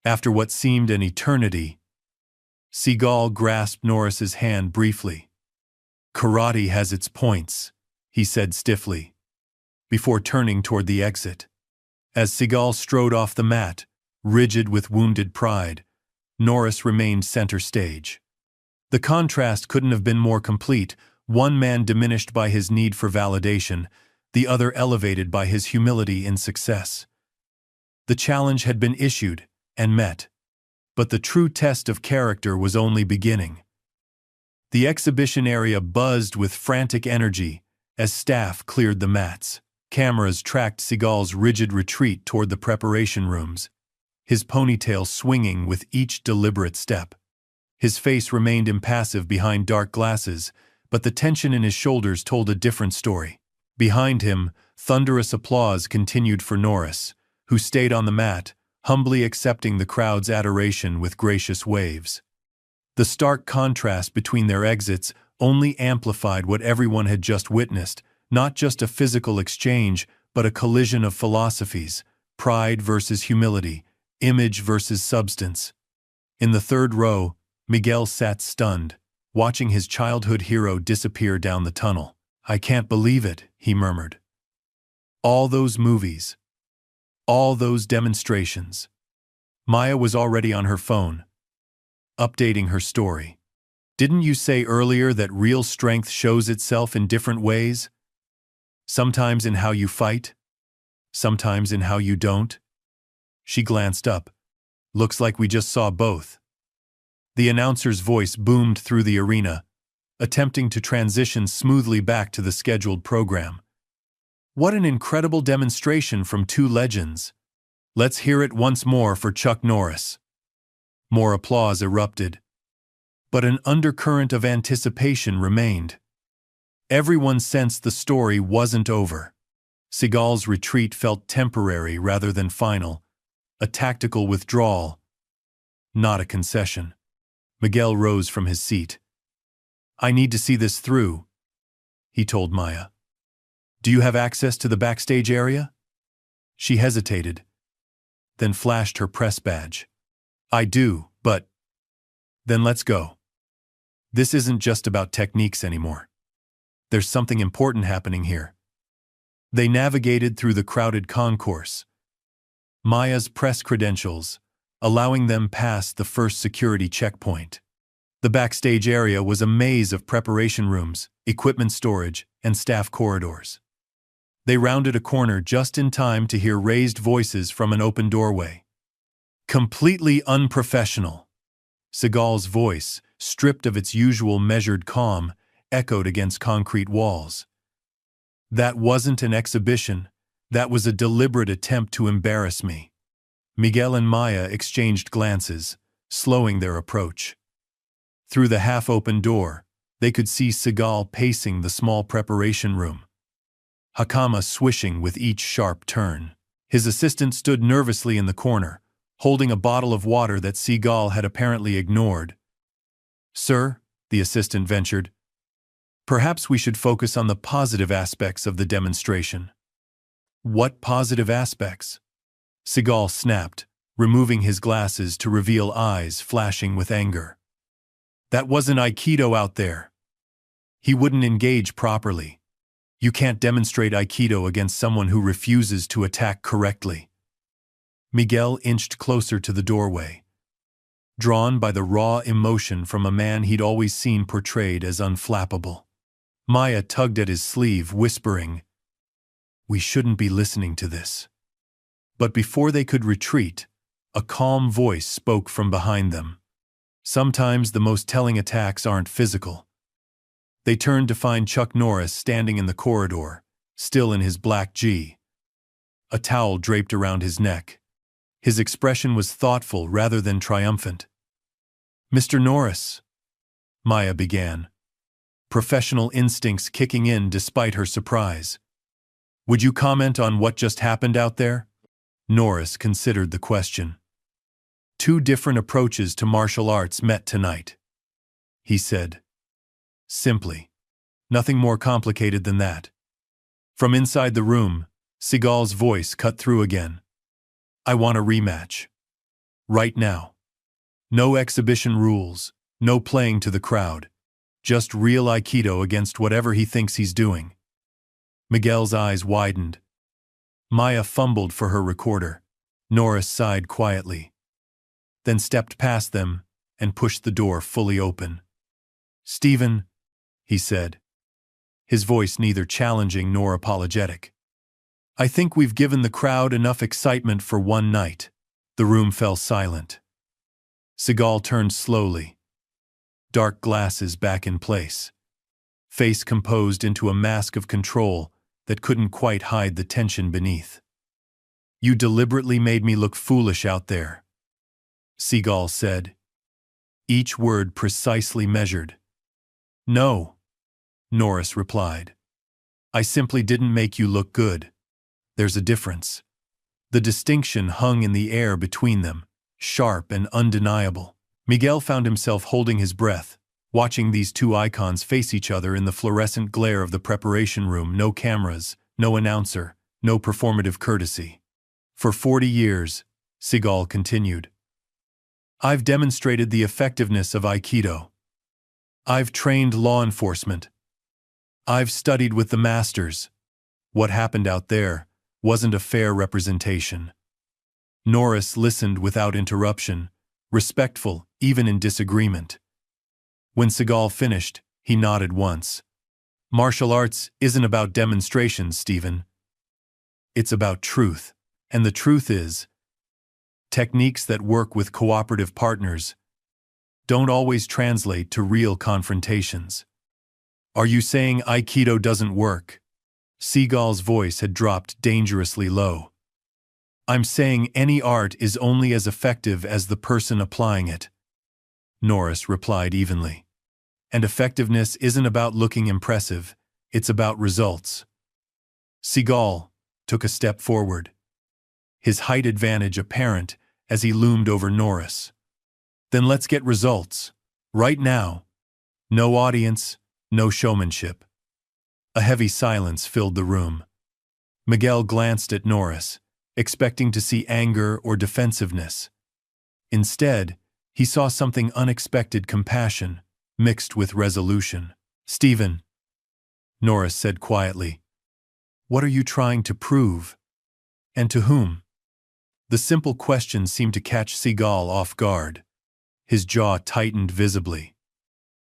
After what seemed an eternity, Seagal grasped Norris's hand briefly. "Karate has its points," he said stiffly, before turning toward the exit. As Seagal strode off the mat, rigid with wounded pride, Norris remained center stage. The contrast couldn't have been more complete, one man diminished by his need for validation, the other elevated by his humility in success. The challenge had been issued and met, but the true test of character was only beginning. The exhibition area buzzed with frantic energy as staff cleared the mats. Cameras tracked Seagal's rigid retreat toward the preparation rooms, his ponytail swinging with each deliberate step. His face remained impassive behind dark glasses, but the tension in his shoulders told a different story. Behind him, thunderous applause continued for Norris, who stayed on the mat, humbly accepting the crowd's adoration with gracious waves. The stark contrast between their exits only amplified what everyone had just witnessed, not just a physical exchange, but a collision of philosophies, pride versus humility, image versus substance. In the third row, Miguel sat stunned, watching his childhood hero disappear down the tunnel. "I can't believe it," he murmured. "All those movies. All those demonstrations." Maya was already on her phone, updating her story. "Didn't you say earlier that real strength shows itself in different ways? Sometimes in how you fight, sometimes in how you don't?" She glanced up. "Looks like we just saw both." The announcer's voice boomed through the arena, attempting to transition smoothly back to the scheduled program. "What an incredible demonstration from two legends. Let's hear it once more for Chuck Norris." More applause erupted, but an undercurrent of anticipation remained. Everyone sensed the story wasn't over. Seagal's retreat felt temporary rather than final, a tactical withdrawal, not a concession. Miguel rose from his seat. "I need to see this through," he told Maya. "Do you have access to the backstage area?" She hesitated, then flashed her press badge. "I do, but..." "Then let's go. This isn't just about techniques anymore. There's something important happening here." They navigated through the crowded concourse, Maya's press credentials, allowing them past the first security checkpoint. The backstage area was a maze of preparation rooms, equipment storage, and staff corridors. They rounded a corner just in time to hear raised voices from an open doorway. "Completely unprofessional." Seagal's voice, stripped of its usual measured calm, echoed against concrete walls. "That wasn't an exhibition. That was a deliberate attempt to embarrass me." Miguel and Maya exchanged glances, slowing their approach. Through the half-open door, they could see Seagal pacing the small preparation room, Hakama swishing with each sharp turn. His assistant stood nervously in the corner, holding a bottle of water that Seagal had apparently ignored. "Sir," the assistant ventured, "perhaps we should focus on the positive aspects of the demonstration." "What positive aspects?" Seagal snapped, removing his glasses to reveal eyes flashing with anger. "That wasn't Aikido out there. He wouldn't engage properly. You can't demonstrate Aikido against someone who refuses to attack correctly." Miguel inched closer to the doorway, drawn by the raw emotion from a man he'd always seen portrayed as unflappable. Maya tugged at his sleeve, whispering, "We shouldn't be listening to this." But before they could retreat, A calm voice spoke from behind them. Sometimes the most telling attacks aren't physical. They turned to find Chuck Norris standing in the corridor, still in his black G. A towel draped around his neck. His expression was thoughtful rather than triumphant. "Mr. Norris," Maya began, professional instincts kicking in despite her surprise. "Would you comment on what just happened out there?" Norris considered the question. "Two different approaches to martial arts met tonight," he said. Simply. Nothing more complicated than that. From inside the room, Seagal's voice cut through again. "I want a rematch. Right now. No exhibition rules, no playing to the crowd. Just real Aikido against whatever he thinks he's doing." Miguel's eyes widened. Maya fumbled for her recorder. Norris sighed quietly, then stepped past them and pushed the door fully open. "Stephen," he said, his voice neither challenging nor apologetic. "I think we've given the crowd enough excitement for one night." The room fell silent. Seagal turned slowly, dark glasses back in place, face composed into a mask of control that couldn't quite hide the tension beneath. "You deliberately made me look foolish out there," Seagal said, each word precisely measured. "No," Norris replied. "I simply didn't make you look good. There's a difference." The distinction hung in the air between them, sharp and undeniable. Miguel found himself holding his breath, watching these two icons face each other in the fluorescent glare of the preparation room. No cameras, no announcer, no performative courtesy. "For 40 years, Seagal continued, "I've demonstrated the effectiveness of Aikido. I've trained law enforcement. I've studied with the masters. What happened out there wasn't a fair representation." Norris listened without interruption, respectful even in disagreement. When Seagal finished, he nodded once. "Martial arts isn't about demonstrations, Stephen. It's about truth, and the truth is, techniques that work with cooperative partners don't always translate to real confrontations." "Are you saying Aikido doesn't work?" Seagal's voice had dropped dangerously low. "I'm saying any art is only as effective as the person applying it," Norris replied evenly. "And effectiveness isn't about looking impressive, it's about results." Seagal took a step forward, his height advantage apparent as he loomed over Norris. "Then let's get results. Right now. No audience, no showmanship." A heavy silence filled the room. Miguel glanced at Norris, expecting to see anger or defensiveness. Instead, he saw something unexpected: compassion, mixed with resolution. "Stephen," Norris said quietly, "what are you trying to prove? And to whom?" The simple question seemed to catch Seagal off guard. His jaw tightened visibly.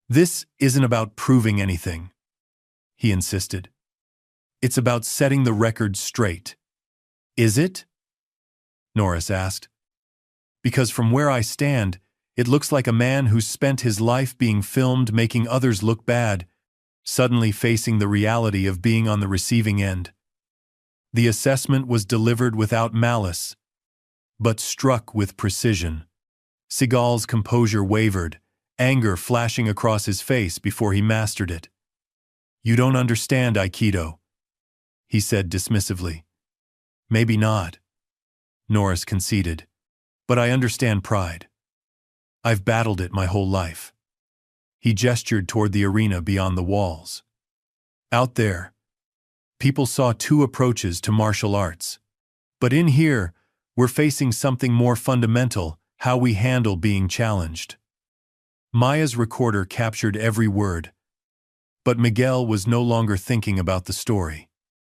"This isn't about proving anything," he insisted. "It's about setting the record straight." "Is it?" Norris asked. "Because from where I stand, it looks like a man who's spent his life being filmed making others look bad, suddenly facing the reality of being on the receiving end." The assessment was delivered without malice, but struck with precision. Seagal's composure wavered, anger flashing across his face before he mastered it. "You don't understand Aikido," he said dismissively. "Maybe not," Norris conceded, "but I understand pride. I've battled it my whole life." He gestured toward the arena beyond the walls. "Out there, people saw two approaches to martial arts. But in here, we're facing something more fundamental: how we handle being challenged." Maya's recorder captured every word, but Miguel was no longer thinking about the story.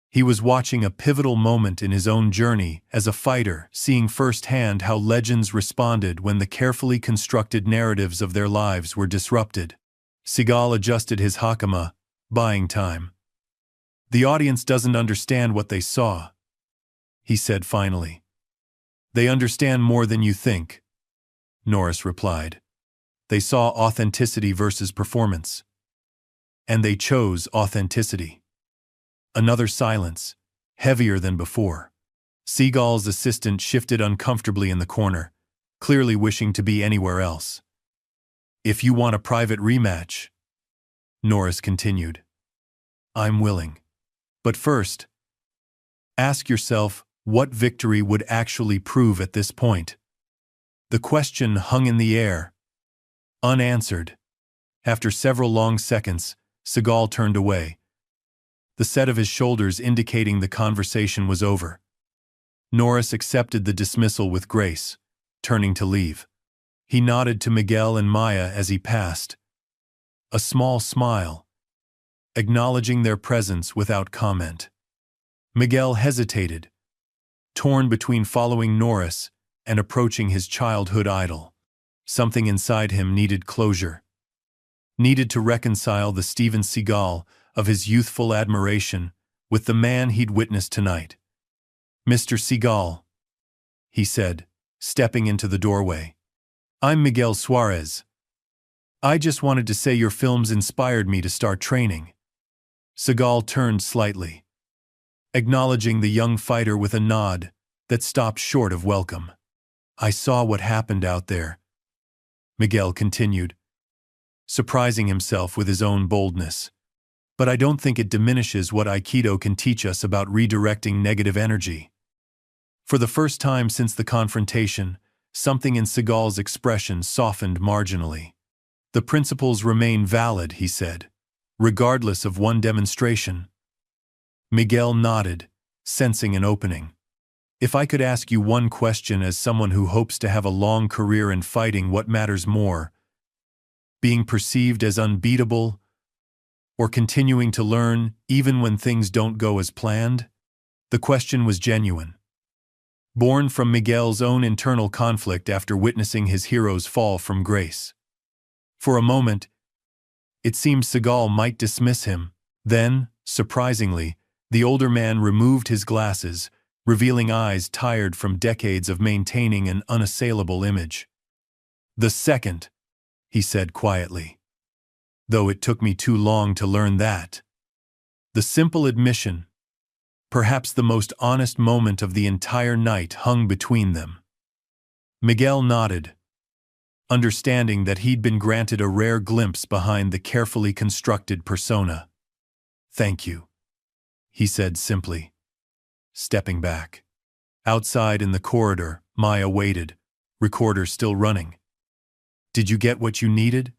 He was watching a pivotal moment in his own journey as a fighter, seeing firsthand how legends responded when the carefully constructed narratives of their lives were disrupted. Seagal adjusted his hakama, buying time. "The audience doesn't understand what they saw," he said finally. They understand more than you think, Norris replied. They saw authenticity versus performance. And they chose authenticity. Another silence, heavier than before. Seagal's assistant shifted uncomfortably in the corner, clearly wishing to be anywhere else. If you want a private rematch, Norris continued, I'm willing. But first, ask yourself what victory would actually prove at this point. The question hung in the air, unanswered. After several long seconds, Seagal turned away, the set of his shoulders indicating the conversation was over. Norris accepted the dismissal with grace, turning to leave. He nodded to Miguel and Maya as he passed. A small smile, acknowledging their presence without comment. Miguel hesitated, torn between following Norris and approaching his childhood idol. Something inside him needed closure. Needed to reconcile the Steven Seagal of his youthful admiration with the man he'd witnessed tonight. Mr. Seagal, he said, stepping into the doorway. I'm Miguel Suarez. I just wanted to say your films inspired me to start training. Seagal turned slightly, acknowledging the young fighter with a nod that stopped short of welcome. I saw what happened out there, Miguel continued, surprising himself with his own boldness. But I don't think it diminishes what Aikido can teach us about redirecting negative energy. For the first time since the confrontation, something in Seagal's expression softened marginally. The principles remain valid, he said, regardless of one demonstration. Miguel nodded, sensing an opening. If I could ask you one question as someone who hopes to have a long career in fighting, what matters more? Being perceived as unbeatable, or continuing to learn even when things don't go as planned? The question was genuine, born from Miguel's own internal conflict after witnessing his hero's fall from grace. For a moment, it seemed Seagal might dismiss him. Then, surprisingly, the older man removed his glasses, revealing eyes tired from decades of maintaining an unassailable image. The second, he said quietly. Though it took me too long to learn that. The simple admission, perhaps the most honest moment of the entire night, hung between them. Miguel nodded, understanding that he'd been granted a rare glimpse behind the carefully constructed persona. Thank you, he said simply, stepping back. Outside in the corridor, Maya waited, recorder still running. Did you get what you needed?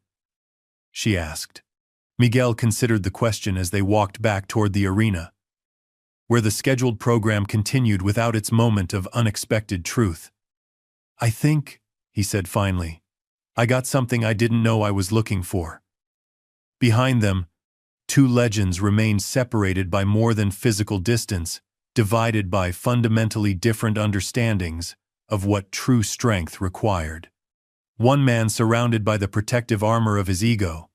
She asked. Miguel considered the question as they walked back toward the arena, where the scheduled program continued without its moment of unexpected truth. I think, he said finally, I got something I didn't know I was looking for. Behind them, two legends remained separated by more than physical distance, divided by fundamentally different understandings of what true strength required. One man surrounded by the protective armor of his ego,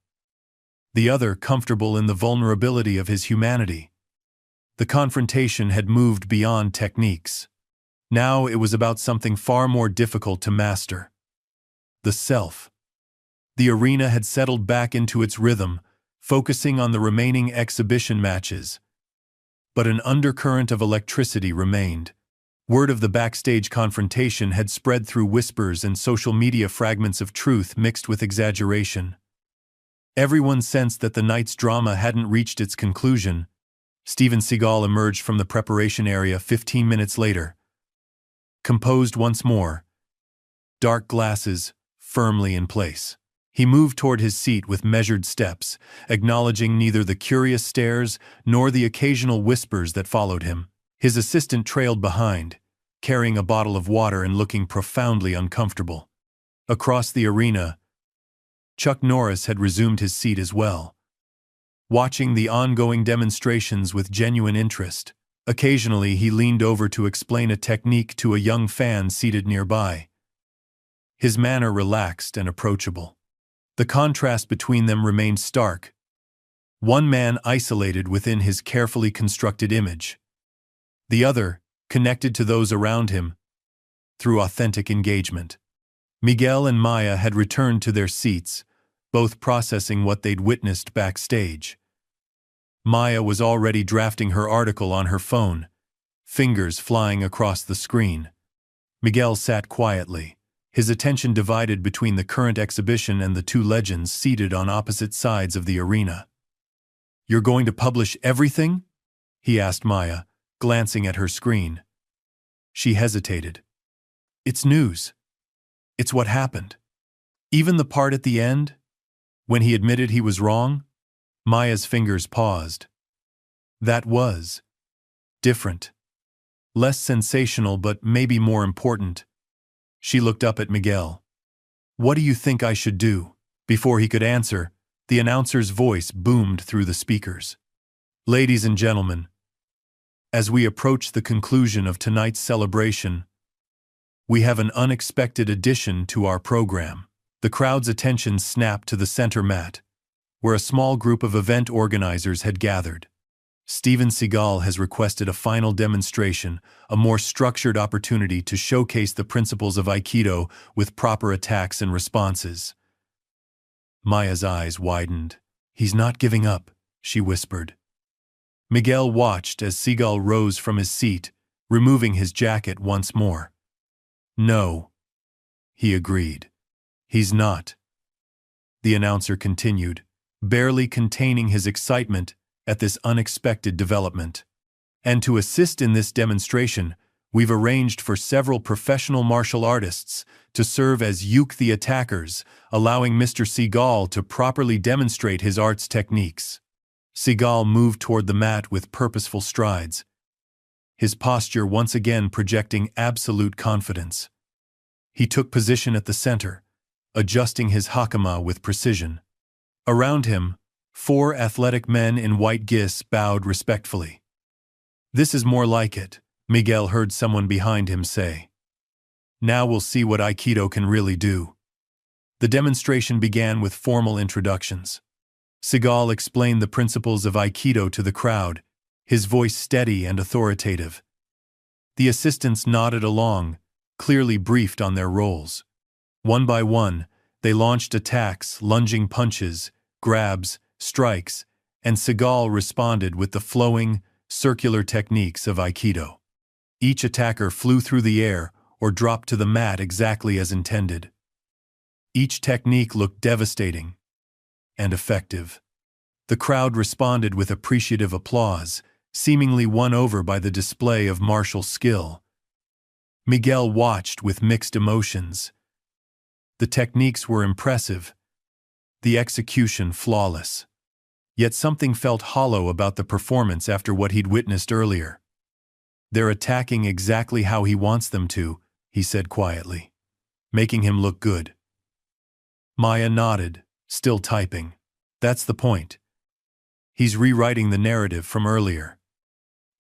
the other comfortable in the vulnerability of his humanity. The confrontation had moved beyond techniques. Now it was about something far more difficult to master. The self. The arena had settled back into its rhythm, focusing on the remaining exhibition matches. But an undercurrent of electricity remained. Word of the backstage confrontation had spread through whispers and social media fragments of truth mixed with exaggeration. Everyone sensed that the night's drama hadn't reached its conclusion. Steven Seagal emerged from the preparation area 15 minutes later, composed once more, dark glasses firmly in place. He moved toward his seat with measured steps, acknowledging neither the curious stares nor the occasional whispers that followed him. His assistant trailed behind, carrying a bottle of water and looking profoundly uncomfortable. Across the arena, Chuck Norris had resumed his seat as well, watching the ongoing demonstrations with genuine interest. Occasionally, he leaned over to explain a technique to a young fan seated nearby, his manner relaxed and approachable. The contrast between them remained stark. One man isolated within his carefully constructed image, the other connected to those around him through authentic engagement. Miguel and Maya had returned to their seats, both processing what they'd witnessed backstage. Maya was already drafting her article on her phone, fingers flying across the screen. Miguel sat quietly, his attention divided between the current exhibition and the two legends seated on opposite sides of the arena. "You're going to publish everything?" he asked Maya, glancing at her screen. She hesitated. "It's news. It's what happened. Even the part at the end, when he admitted he was wrong?" Maya's fingers paused. "That was different. Less sensational, but maybe more important." She looked up at Miguel. "What do you think I should do?" Before he could answer, the announcer's voice boomed through the speakers. "Ladies and gentlemen, as we approach the conclusion of tonight's celebration, we have an unexpected addition to our program." The crowd's attention snapped to the center mat, where a small group of event organizers had gathered. Steven Seagal has requested a final demonstration, a more structured opportunity to showcase the principles of Aikido with proper attacks and responses. Maya's eyes widened. "He's not giving up," she whispered. Miguel watched as Seagal rose from his seat, removing his jacket once more. "No," he agreed. "He's not." The announcer continued, barely containing his excitement at this unexpected development. "And to assist in this demonstration, we've arranged for several professional martial artists to serve as the attackers, allowing Mr. Seagal to properly demonstrate his art's techniques." Seagal moved toward the mat with purposeful strides, his posture once again projecting absolute confidence. He took position at the center, adjusting his hakama with precision. Around him, 4 athletic men in white gis bowed respectfully. "This is more like it," Miguel heard someone behind him say. "Now we'll see what Aikido can really do." The demonstration began with formal introductions. Seagal explained the principles of Aikido to the crowd, his voice steady and authoritative. The assistants nodded along, clearly briefed on their roles. One by one, they launched attacks, lunging punches, grabs, strikes, and Seagal responded with the flowing, circular techniques of Aikido. Each attacker flew through the air or dropped to the mat exactly as intended. Each technique looked devastating and effective. The crowd responded with appreciative applause, seemingly won over by the display of martial skill. Miguel watched with mixed emotions. The techniques were impressive, the execution flawless. Yet something felt hollow about the performance after what he'd witnessed earlier. "They're attacking exactly how he wants them to," he said quietly, "making him look good." Maya nodded, still typing. "That's the point. He's rewriting the narrative from earlier."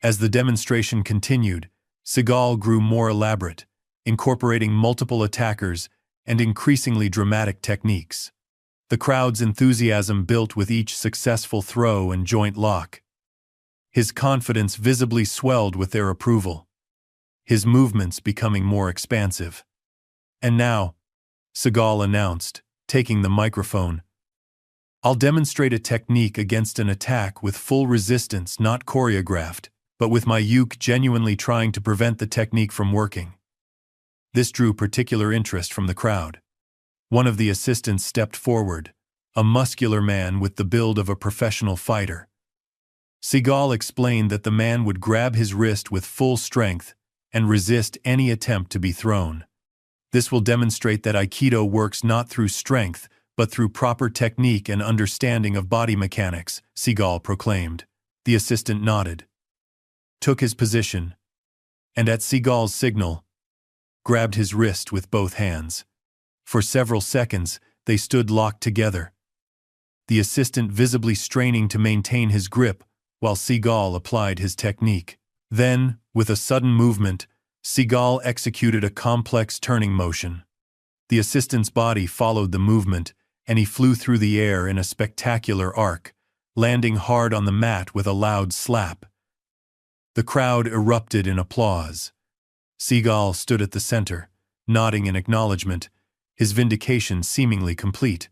As the demonstration continued, Seagal grew more elaborate, incorporating multiple attackers and increasingly dramatic techniques. The crowd's enthusiasm built with each successful throw and joint lock. His confidence visibly swelled with their approval, his movements becoming more expansive. "And now," Seagal announced, taking the microphone, "I'll demonstrate a technique against an attack with full resistance, not choreographed, but with my uke genuinely trying to prevent the technique from working." This drew particular interest from the crowd. One of the assistants stepped forward, a muscular man with the build of a professional fighter. Seagal explained that the man would grab his wrist with full strength and resist any attempt to be thrown. "This will demonstrate that Aikido works not through strength, but through proper technique and understanding of body mechanics," Seagal proclaimed. The assistant nodded, took his position, and at Seagal's signal, grabbed his wrist with both hands. For several seconds, they stood locked together, the assistant visibly straining to maintain his grip while Seagal applied his technique. Then, with a sudden movement, Seagal executed a complex turning motion. The assistant's body followed the movement, and he flew through the air in a spectacular arc, landing hard on the mat with a loud slap. The crowd erupted in applause. Seagal stood at the center, nodding in acknowledgement, his vindication seemingly complete.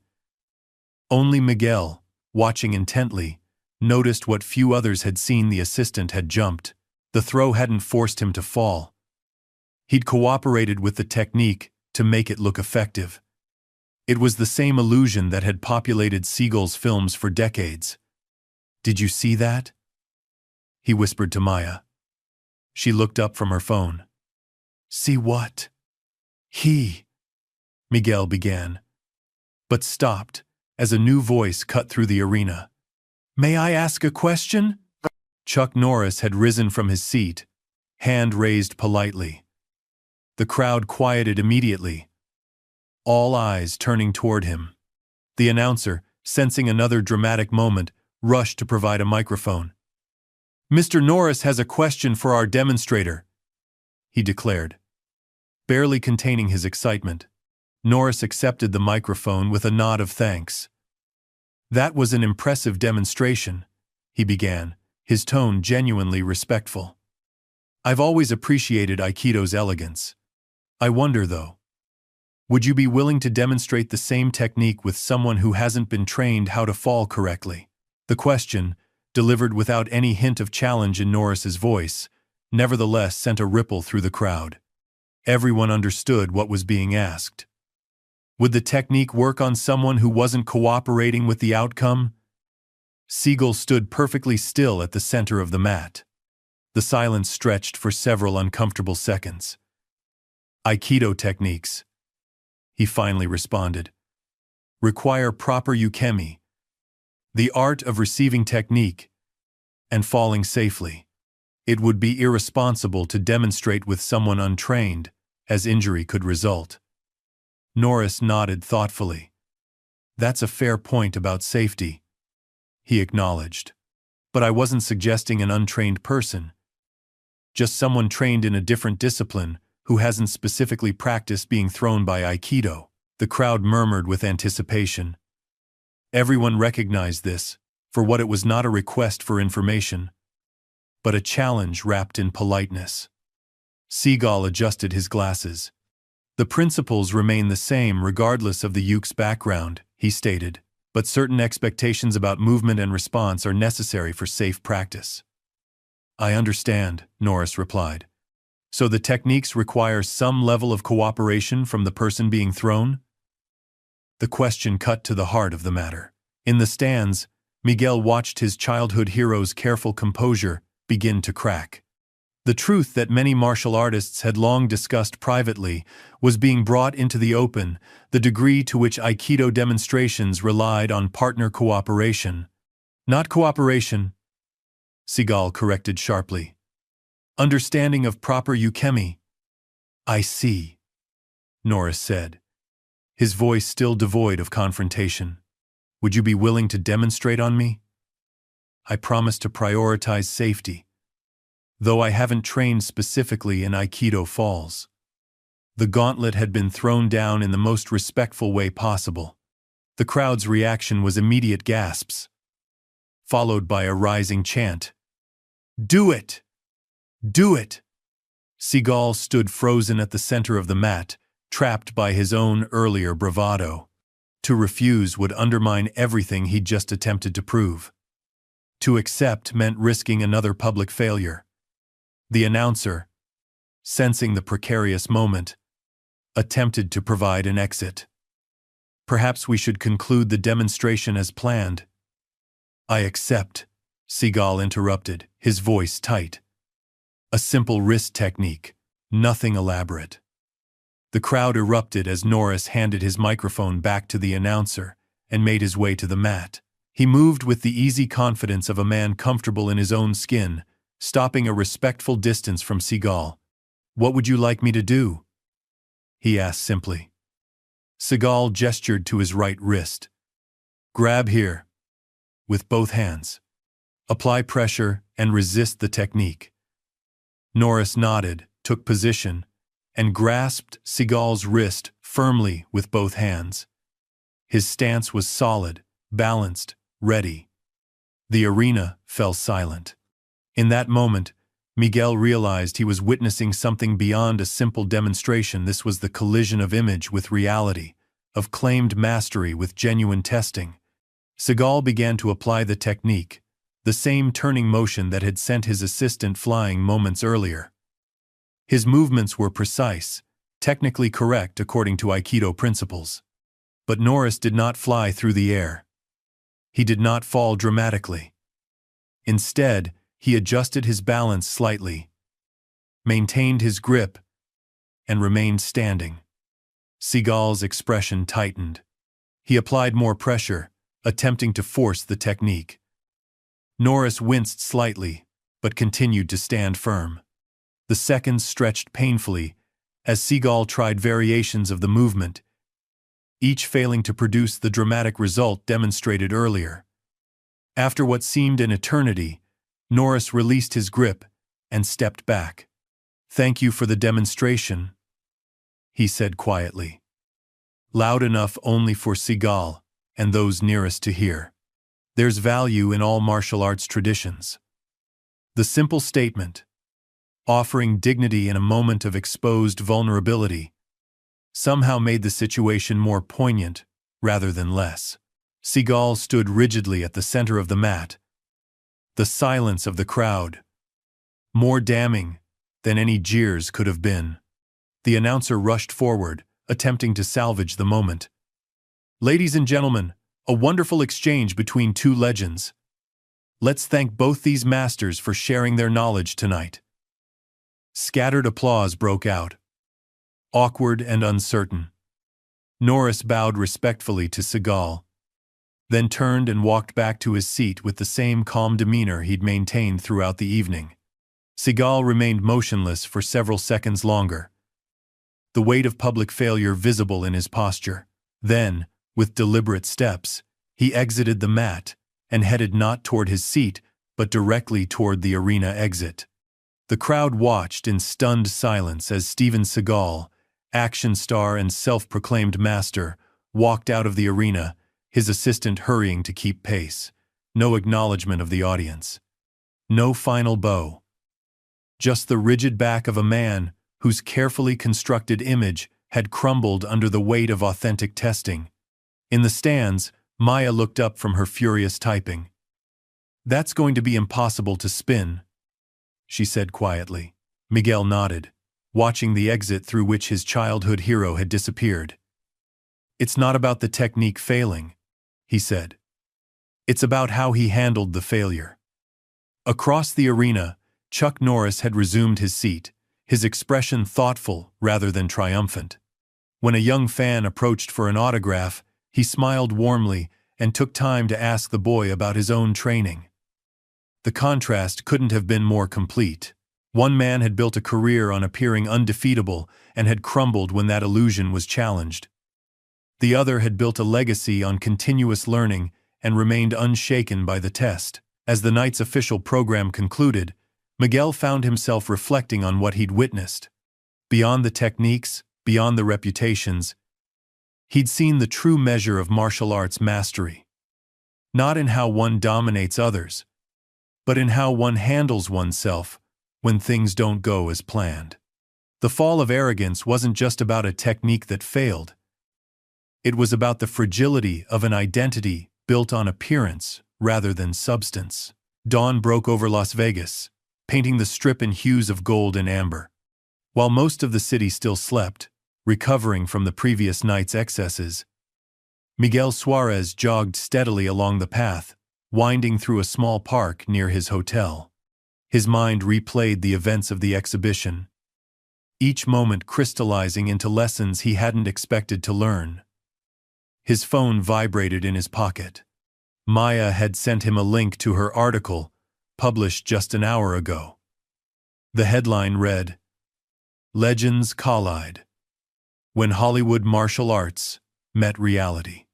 Only Miguel, watching intently, noticed what few others had seen. The assistant had jumped. The throw hadn't forced him to fall. He'd cooperated with the technique to make it look effective. It was the same illusion that had populated Seagal's films for decades. "Did you see that?" he whispered to Maya. She looked up from her phone. "See what?" Miguel began, but stopped as a new voice cut through the arena. "May I ask a question?" Chuck Norris had risen from his seat, hand raised politely. The crowd quieted immediately, all eyes turning toward him. The announcer, sensing another dramatic moment, rushed to provide a microphone. "Mr. Norris has a question for our demonstrator," he declared. Barely containing his excitement, Norris accepted the microphone with a nod of thanks. "That was an impressive demonstration," he began, his tone genuinely respectful. "I've always appreciated Aikido's elegance. I wonder, though, would you be willing to demonstrate the same technique with someone who hasn't been trained how to fall correctly?" The question, delivered without any hint of challenge in Norris's voice, nevertheless sent a ripple through the crowd. Everyone understood what was being asked. Would the technique work on someone who wasn't cooperating with the outcome? Seagal stood perfectly still at the center of the mat. The silence stretched for several uncomfortable seconds. "Aikido techniques," he finally responded, "require proper ukemi, the art of receiving technique and falling safely. It would be irresponsible to demonstrate with someone untrained, as injury could result." Norris nodded thoughtfully. "That's a fair point about safety," he acknowledged. "But I wasn't suggesting an untrained person. Just someone trained in a different discipline who hasn't specifically practiced being thrown by Aikido." The crowd murmured with anticipation. Everyone recognized this, for what it was not a request for information, but a challenge wrapped in politeness. Seagal adjusted his glasses. "The principles remain the same regardless of the uke's background," he stated, "but certain expectations about movement and response are necessary for safe practice." "I understand," Norris replied. "So the techniques require some level of cooperation from the person being thrown?" The question cut to the heart of the matter. In the stands, Miguel watched his childhood hero's careful composure begin to crack. The truth that many martial artists had long discussed privately was being brought into the open, the degree to which Aikido demonstrations relied on partner cooperation. "Not cooperation," Seagal corrected sharply. "Understanding of proper ukemi." "I see," Norris said, his voice still devoid of confrontation. "Would you be willing to demonstrate on me?" "I promise to prioritize safety, though I haven't trained specifically in Aikido falls." The gauntlet had been thrown down in the most respectful way possible. The crowd's reaction was immediate gasps, followed by a rising chant. "Do it! Do it!" Seagal stood frozen at the center of the mat, trapped by his own earlier bravado. To refuse would undermine everything he'd just attempted to prove. To accept meant risking another public failure. The announcer, sensing the precarious moment, attempted to provide an exit. "Perhaps we should conclude the demonstration as planned." "I accept," Seagal interrupted, his voice tight. "A simple wrist technique, nothing elaborate." The crowd erupted as Norris handed his microphone back to the announcer and made his way to the mat. He moved with the easy confidence of a man comfortable in his own skin, stopping a respectful distance from Seagal. "What would you like me to do?" he asked simply. Seagal gestured to his right wrist. "Grab here, with both hands. Apply pressure and resist the technique." Norris nodded, took position, and grasped Seagal's wrist firmly with both hands. His stance was solid, balanced, ready. The arena fell silent. In that moment, Miguel realized he was witnessing something beyond a simple demonstration. This was the collision of image with reality, of claimed mastery with genuine testing. Seagal began to apply the technique, the same turning motion that had sent his assistant flying moments earlier. His movements were precise, technically correct according to Aikido principles. But Norris did not fly through the air. He did not fall dramatically. Instead, he adjusted his balance slightly, maintained his grip, and remained standing. Seagal's expression tightened. He applied more pressure, attempting to force the technique. Norris winced slightly, but continued to stand firm. The seconds stretched painfully as Seagal tried variations of the movement, each failing to produce the dramatic result demonstrated earlier. After what seemed an eternity, Norris released his grip and stepped back. "Thank you for the demonstration," he said quietly, loud enough only for Seagal and those nearest to hear. "There's value in all martial arts traditions." The simple statement, offering dignity in a moment of exposed vulnerability, somehow made the situation more poignant rather than less. Seagal stood rigidly at the center of the mat, the silence of the crowd, more damning than any jeers could have been. The announcer rushed forward, attempting to salvage the moment. "Ladies and gentlemen, a wonderful exchange between two legends. Let's thank both these masters for sharing their knowledge tonight." Scattered applause broke out, awkward and uncertain. Norris bowed respectfully to Seagal, then turned and walked back to his seat with the same calm demeanor he'd maintained throughout the evening. Seagal remained motionless for several seconds longer, the weight of public failure visible in his posture. Then, with deliberate steps, he exited the mat and headed not toward his seat, but directly toward the arena exit. The crowd watched in stunned silence as Steven Seagal, action star and self-proclaimed master, walked out of the arena, his assistant hurrying to keep pace. No acknowledgement of the audience. No final bow. Just the rigid back of a man whose carefully constructed image had crumbled under the weight of authentic testing. In the stands, Maya looked up from her furious typing. "That's going to be impossible to spin," she said quietly. Miguel nodded, watching the exit through which his childhood hero had disappeared. "It's not about the technique failing," he said. "It's about how he handled the failure." Across the arena, Chuck Norris had resumed his seat, his expression thoughtful rather than triumphant. When a young fan approached for an autograph, he smiled warmly and took time to ask the boy about his own training. The contrast couldn't have been more complete. One man had built a career on appearing undefeatable and had crumbled when that illusion was challenged. The other had built a legacy on continuous learning and remained unshaken by the test. As the night's official program concluded, Miguel found himself reflecting on what he'd witnessed. Beyond the techniques, beyond the reputations, he'd seen the true measure of martial arts mastery. Not in how one dominates others, but in how one handles oneself when things don't go as planned. The fall of arrogance wasn't just about a technique that failed. It was about the fragility of an identity built on appearance rather than substance. Dawn broke over Las Vegas, painting the strip in hues of gold and amber. While most of the city still slept, recovering from the previous night's excesses, Miguel Suarez jogged steadily along the path, winding through a small park near his hotel. His mind replayed the events of the exhibition, each moment crystallizing into lessons he hadn't expected to learn. His phone vibrated in his pocket. Maya had sent him a link to her article, published just an hour ago. The headline read, "Legends Collide: When Hollywood Martial Arts Met Reality."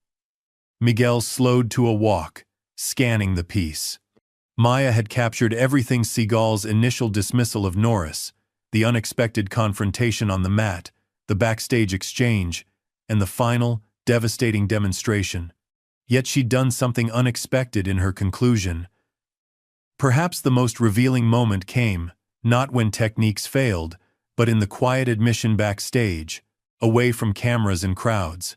Miguel slowed to a walk, scanning the piece. Maya had captured everything: Seagal's initial dismissal of Norris, the unexpected confrontation on the mat, the backstage exchange, and the final, devastating demonstration. Yet she'd done something unexpected in her conclusion. Perhaps the most revealing moment came, not when techniques failed, but in the quiet admission backstage, away from cameras and crowds.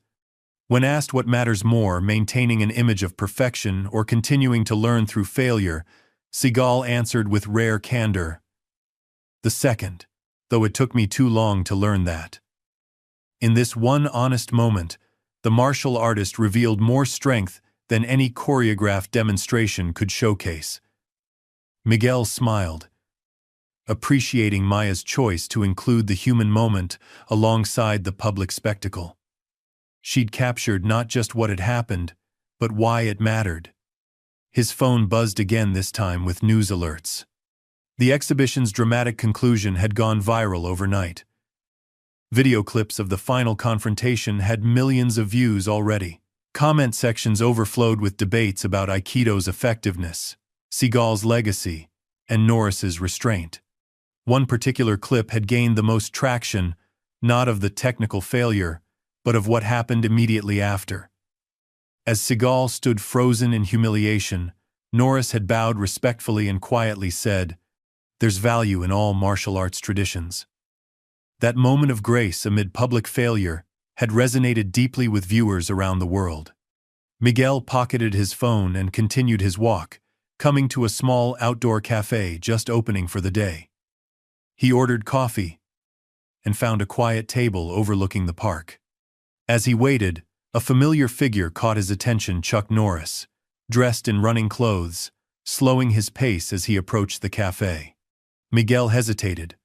When asked what matters more, maintaining an image of perfection or continuing to learn through failure, Seagal answered with rare candor, "The second, though it took me too long to learn that." In this one honest moment, the martial artist revealed more strength than any choreographed demonstration could showcase. Miguel smiled, appreciating Maya's choice to include the human moment alongside the public spectacle. She'd captured not just what had happened, but why it mattered. His phone buzzed again, this time with news alerts. The exhibition's dramatic conclusion had gone viral overnight. Video clips of the final confrontation had millions of views already. Comment sections overflowed with debates about Aikido's effectiveness, Seagal's legacy, and Norris's restraint. One particular clip had gained the most traction, not of the technical failure, but of what happened immediately after. As Seagal stood frozen in humiliation, Norris had bowed respectfully and quietly said, "There's value in all martial arts traditions." That moment of grace amid public failure had resonated deeply with viewers around the world. Miguel pocketed his phone and continued his walk, coming to a small outdoor cafe just opening for the day. He ordered coffee and found a quiet table overlooking the park. As he waited, a familiar figure caught his attention: Chuck Norris, dressed in running clothes, slowing his pace as he approached the cafe. Miguel hesitated,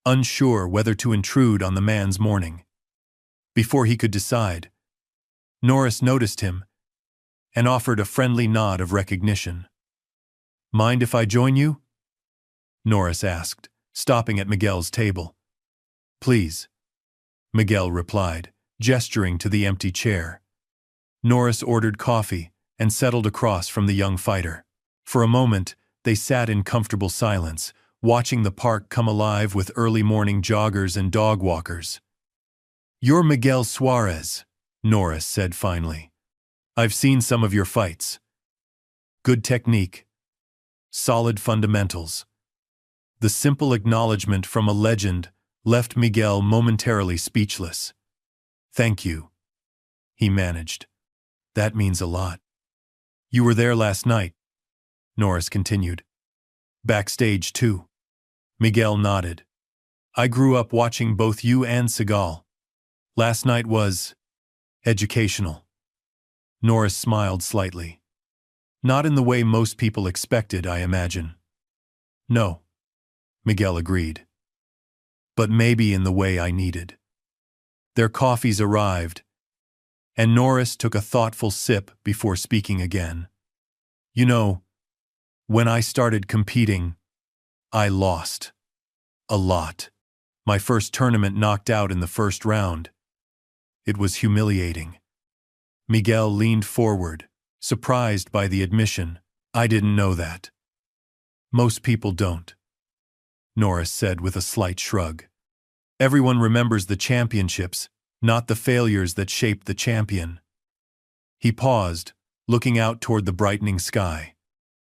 unsure whether to intrude on the man's morning. Before he could decide, Norris noticed him and offered a friendly nod of recognition. "Mind if I join you?" Norris asked, stopping at Miguel's table. "Please," Miguel replied, gesturing to the empty chair. Norris ordered coffee and settled across from the young fighter. For a moment, they sat in comfortable silence, watching the park come alive with early morning joggers and dog walkers. "You're Miguel Suarez," Norris said finally. "I've seen some of your fights. Good technique. Solid fundamentals." The simple acknowledgement from a legend left Miguel momentarily speechless. "Thank you," he managed. "That means a lot." "You were there last night," Norris continued. "Backstage too." Miguel nodded. "I grew up watching both you and Seagal. Last night was educational." Norris smiled slightly. "Not in the way most people expected, I imagine." "No," Miguel agreed. "But maybe in the way I needed." Their coffees arrived, and Norris took a thoughtful sip before speaking again. "You know, when I started competing, I lost. A lot. My first tournament knocked out in the first round. It was humiliating." Miguel leaned forward, surprised by the admission. "I didn't know that." "Most people don't," Norris said with a slight shrug. "Everyone remembers the championships, not the failures that shaped the champion." He paused, looking out toward the brightening sky.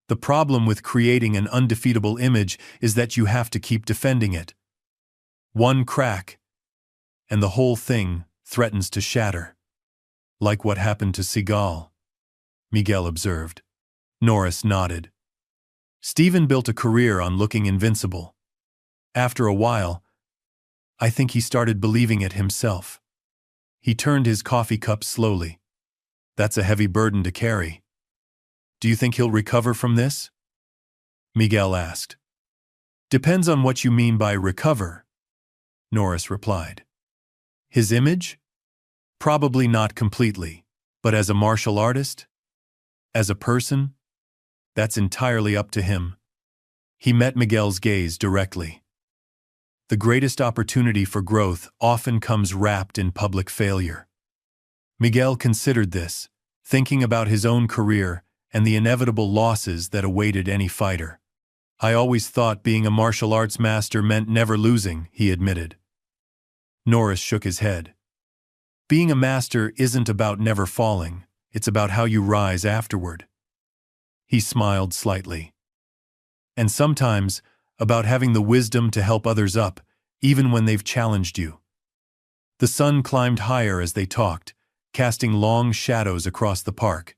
"The problem with creating an undefeatable image is that you have to keep defending it. One crack, and the whole thing threatens to shatter." "Like what happened to Seagal," Miguel observed. Norris nodded. "Steven built a career on looking invincible. After a while, I think he started believing it himself." He turned his coffee cup slowly. "That's a heavy burden to carry. Do you think he'll recover from this?" Miguel asked. "Depends on what you mean by recover," Norris replied. "His image? Probably not completely. But as a martial artist? As a person? That's entirely up to him." He met Miguel's gaze directly. "The greatest opportunity for growth often comes wrapped in public failure." Miguel considered this, thinking about his own career and the inevitable losses that awaited any fighter. "I always thought being a martial arts master meant never losing," he admitted. Norris shook his head. "Being a master isn't about never falling, it's about how you rise afterward." He smiled slightly. "And sometimes, about having the wisdom to help others up, even when they've challenged you. The sun climbed higher as they talked, casting long shadows across the park.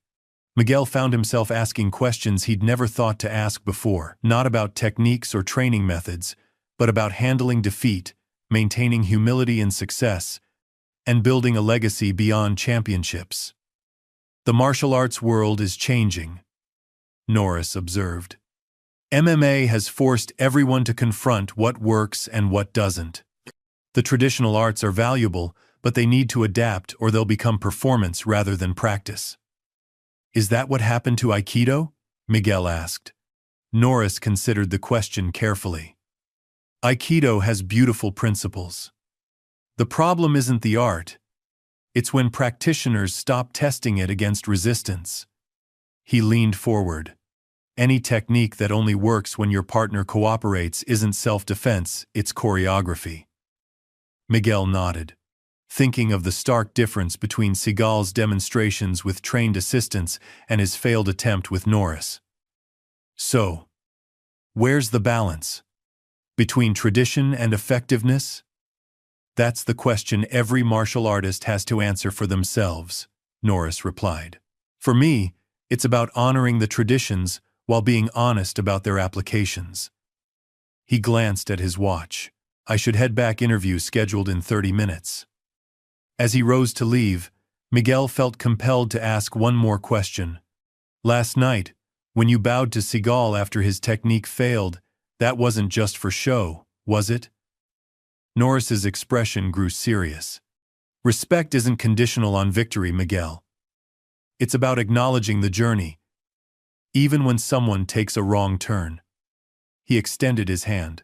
Miguel found himself asking questions he'd never thought to ask before, not about techniques or training methods, but about handling defeat, maintaining humility in success, and building a legacy beyond championships. The martial arts world is changing, Norris observed. MMA has forced everyone to confront what works and what doesn't. The traditional arts are valuable, but they need to adapt or they'll become performance rather than practice. Is that what happened to Aikido? Miguel asked. Norris considered the question carefully. Aikido has beautiful principles. The problem isn't the art. It's when practitioners stop testing it against resistance. He leaned forward. Any technique that only works when your partner cooperates isn't self-defense, it's choreography. Miguel nodded, thinking of the stark difference between Seagal's demonstrations with trained assistants and his failed attempt with Norris. So, where's the balance? Between tradition and effectiveness? That's the question every martial artist has to answer for themselves, Norris replied. For me, it's about honoring the traditions while being honest about their applications. He glanced at his watch. I should head back, interview scheduled in 30 minutes. As he rose to leave, Miguel felt compelled to ask one more question. Last night, when you bowed to Seagal after his technique failed, that wasn't just for show, was it? Norris's expression grew serious. Respect isn't conditional on victory, Miguel. It's about acknowledging the journey, even when someone takes a wrong turn. He extended his hand.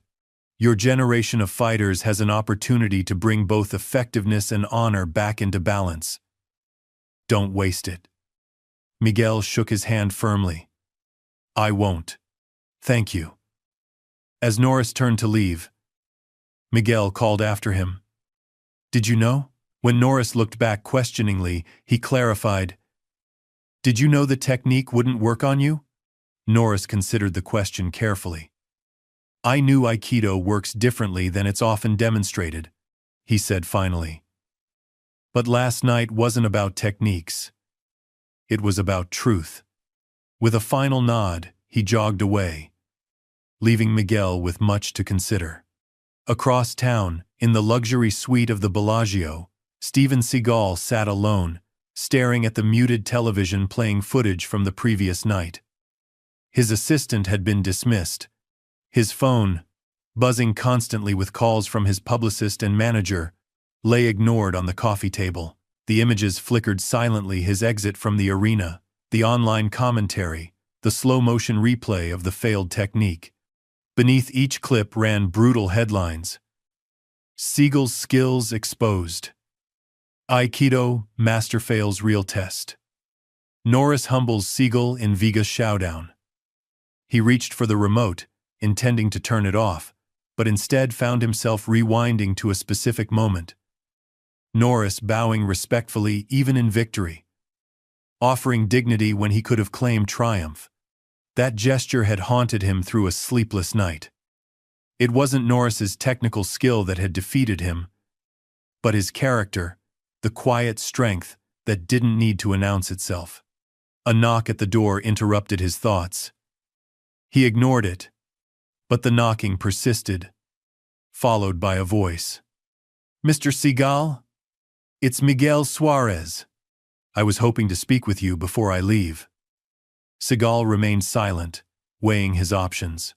Your generation of fighters has an opportunity to bring both effectiveness and honor back into balance. Don't waste it. Miguel shook his hand firmly. I won't. Thank you. As Norris turned to leave, Miguel called after him. Did you know? When Norris looked back questioningly, he clarified. Did you know the technique wouldn't work on you? Norris considered the question carefully. I knew Aikido works differently than it's often demonstrated, he said finally. But last night wasn't about techniques. It was about truth. With a final nod, he jogged away, leaving Miguel with much to consider. Across town, in the luxury suite of the Bellagio, Steven Seagal sat alone, staring at the muted television playing footage from the previous night. His assistant had been dismissed. His phone, buzzing constantly with calls from his publicist and manager, lay ignored on the coffee table. The images flickered silently: his exit from the arena, the online commentary, the slow-motion replay of the failed technique. Beneath each clip ran brutal headlines. Seagal's skills exposed. Aikido, master fails real test. Norris humbles Seagal in Vegas showdown. He reached for the remote, intending to turn it off, but instead found himself rewinding to a specific moment. Norris bowing respectfully even in victory. Offering dignity when he could have claimed triumph. That gesture had haunted him through a sleepless night. It wasn't Norris's technical skill that had defeated him, but his character, the quiet strength that didn't need to announce itself. A knock at the door interrupted his thoughts. He ignored it, but the knocking persisted, followed by a voice. Mr. Seagal? It's Miguel Suarez. I was hoping to speak with you before I leave. Seagal remained silent, weighing his options.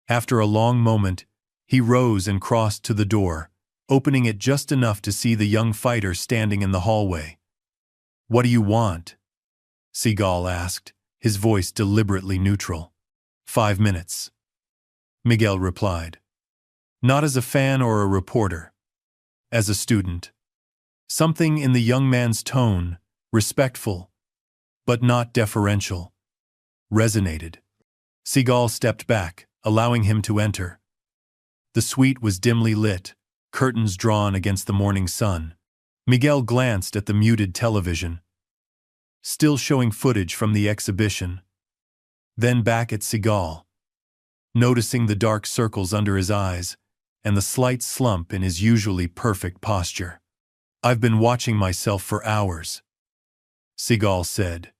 After a long moment, he rose and crossed to the door, opening it just enough to see the young fighter standing in the hallway. What do you want? Seagal asked, his voice deliberately neutral. 5 minutes. Miguel replied. Not as a fan or a reporter. As a student. Something in the young man's tone, respectful, but not deferential, resonated. Seagal stepped back, allowing him to enter. The suite was dimly lit, curtains drawn against the morning sun. Miguel glanced at the muted television, still showing footage from the exhibition, then back at Seagal. noticing the dark circles under his eyes and the slight slump in his usually perfect posture. "I've been watching myself for hours," Seagal said,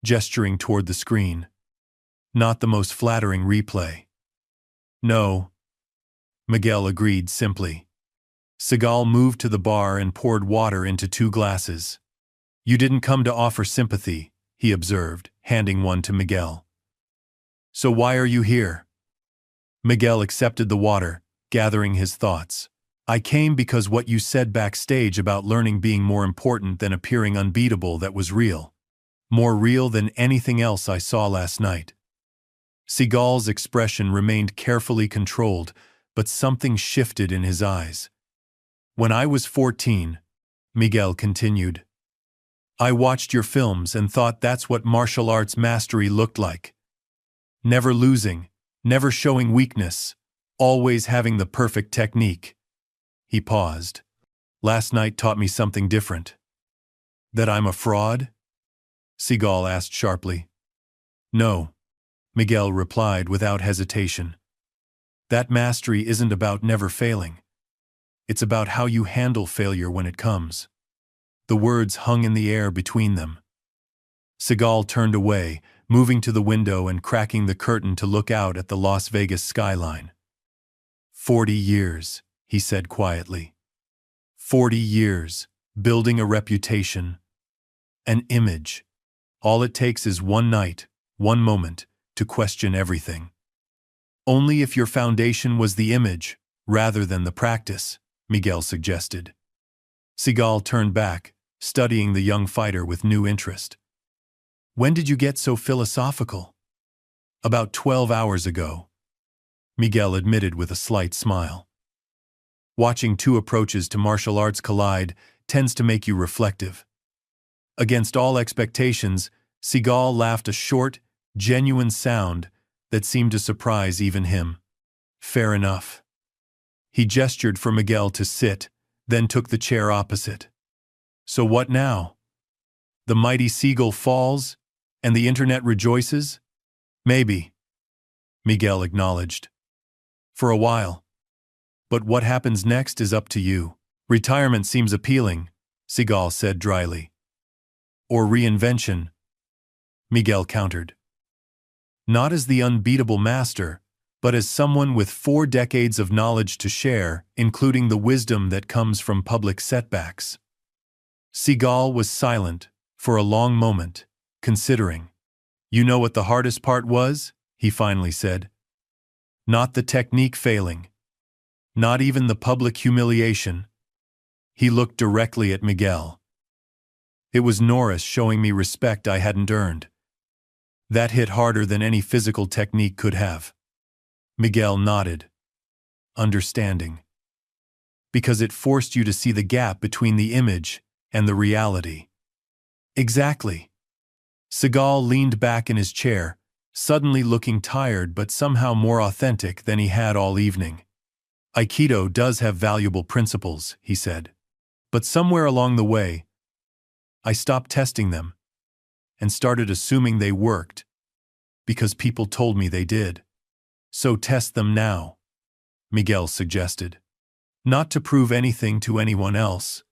gesturing toward the screen. "Not the most flattering replay." "No," Miguel agreed simply. Seagal moved to the bar and poured water into 2 glasses. "You didn't come to offer sympathy," he observed, handing one to Miguel. "So why are you here?" Miguel accepted the water, gathering his thoughts. "I came because what you said backstage about learning being more important than appearing unbeatable, that was real. More real than anything else I saw last night." Seagal's expression remained carefully controlled, but something shifted in his eyes. "When I was 14, Miguel continued, "I watched your films and thought that's what martial arts mastery looked like. Never losing, never showing weakness, always having the perfect technique." He paused. "Last night taught me something different." "That I'm a fraud?" Seagal asked sharply. "No," Miguel replied without hesitation. "That mastery isn't about never failing. It's about how you handle failure when it comes." The words hung in the air between them. Seagal turned away, moving to the window and cracking the curtain to look out at the Las Vegas skyline. 40 years, he said quietly. 40 years, building a reputation, an image. All it takes is one night, one moment, to question everything. Only if your foundation was the image, rather than the practice, Miguel suggested. Seagal turned back, studying the young fighter with new interest. "When did you get so philosophical?" "About 12 hours ago," Miguel admitted with a slight smile. Watching 2 approaches to martial arts collide tends to make you reflective. Against all expectations, Seagal laughed a short, genuine sound that seemed to surprise even him. "Fair enough." He gestured for Miguel to sit, then took the chair opposite. "So what now? The mighty Seagal falls, and the internet rejoices?" "Maybe," Miguel acknowledged. "For a while. But what happens next is up to you." "Retirement seems appealing," Seagal said dryly. "Or reinvention," Miguel countered. "Not as the unbeatable master, but as someone with 4 decades of knowledge to share, including the wisdom that comes from public setbacks." Seagal was silent for a long moment, considering. "You know what the hardest part was?" he finally said. "Not the technique failing. Not even the public humiliation." He looked directly at Miguel. "It was Norris showing me respect I hadn't earned. That hit harder than any physical technique could have." Miguel nodded, understanding. "Because it forced you to see the gap between the image and the reality." "Exactly." Seagal leaned back in his chair, suddenly looking tired but somehow more authentic than he had all evening. "Aikido does have valuable principles," he said. "But somewhere along the way, I stopped testing them and started assuming they worked because people told me they did." "So test them now," Miguel suggested. "Not to prove anything to anyone else,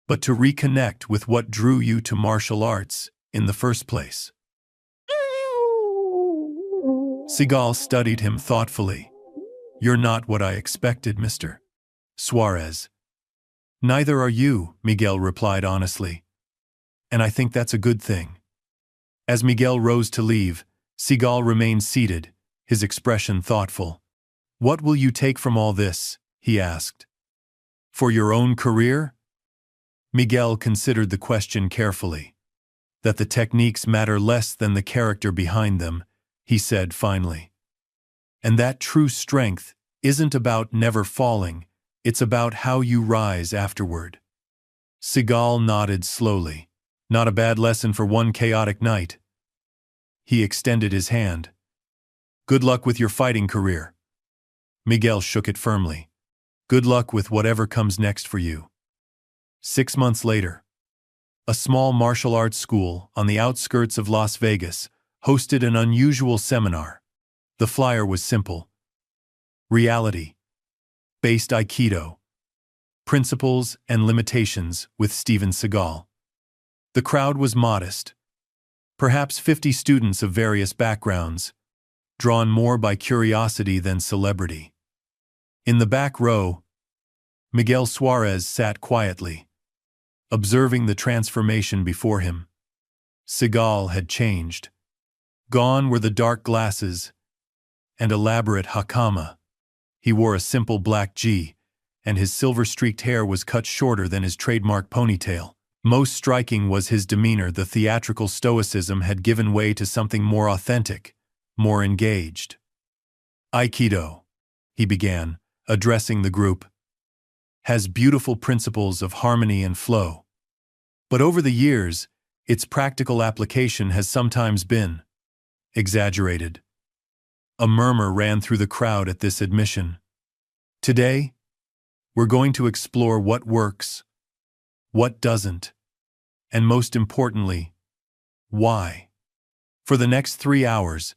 but to reconnect with what drew you to martial arts in the first place." Seagal studied him thoughtfully. "You're not what I expected, Mr. Suarez." "Neither are you," Miguel replied honestly. "And I think that's a good thing." As Miguel rose to leave, Seagal remained seated, his expression thoughtful. "What will you take from all this?" he asked. "For your own career?" Miguel considered the question carefully. "That the techniques matter less than the character behind them," he said finally. "And that true strength isn't about never falling, it's about how you rise afterward." Seagal nodded slowly. "Not a bad lesson for one chaotic night." He extended his hand. "Good luck with your fighting career." Miguel shook it firmly. "Good luck with whatever comes next for you." 6 months later, a small martial arts school on the outskirts of Las Vegas hosted an unusual seminar. The flyer was simple. Reality-based Aikido. Principles and limitations with Steven Seagal. The crowd was modest. Perhaps 50 students of various backgrounds, drawn more by curiosity than celebrity. In the back row, Miguel Suarez sat quietly, observing the transformation before him. Seagal had changed. Gone were the dark glasses and elaborate hakama. He wore a simple black gi, and his silver-streaked hair was cut shorter than his trademark ponytail. Most striking was his demeanor. The theatrical stoicism had given way to something more authentic, more engaged. Aikido, he began, addressing the group, has beautiful principles of harmony and flow. But over the years, its practical application has sometimes been exaggerated. A murmur ran through the crowd at this admission. Today, we're going to explore what works, what doesn't, and most importantly, why. For the next 3 hours,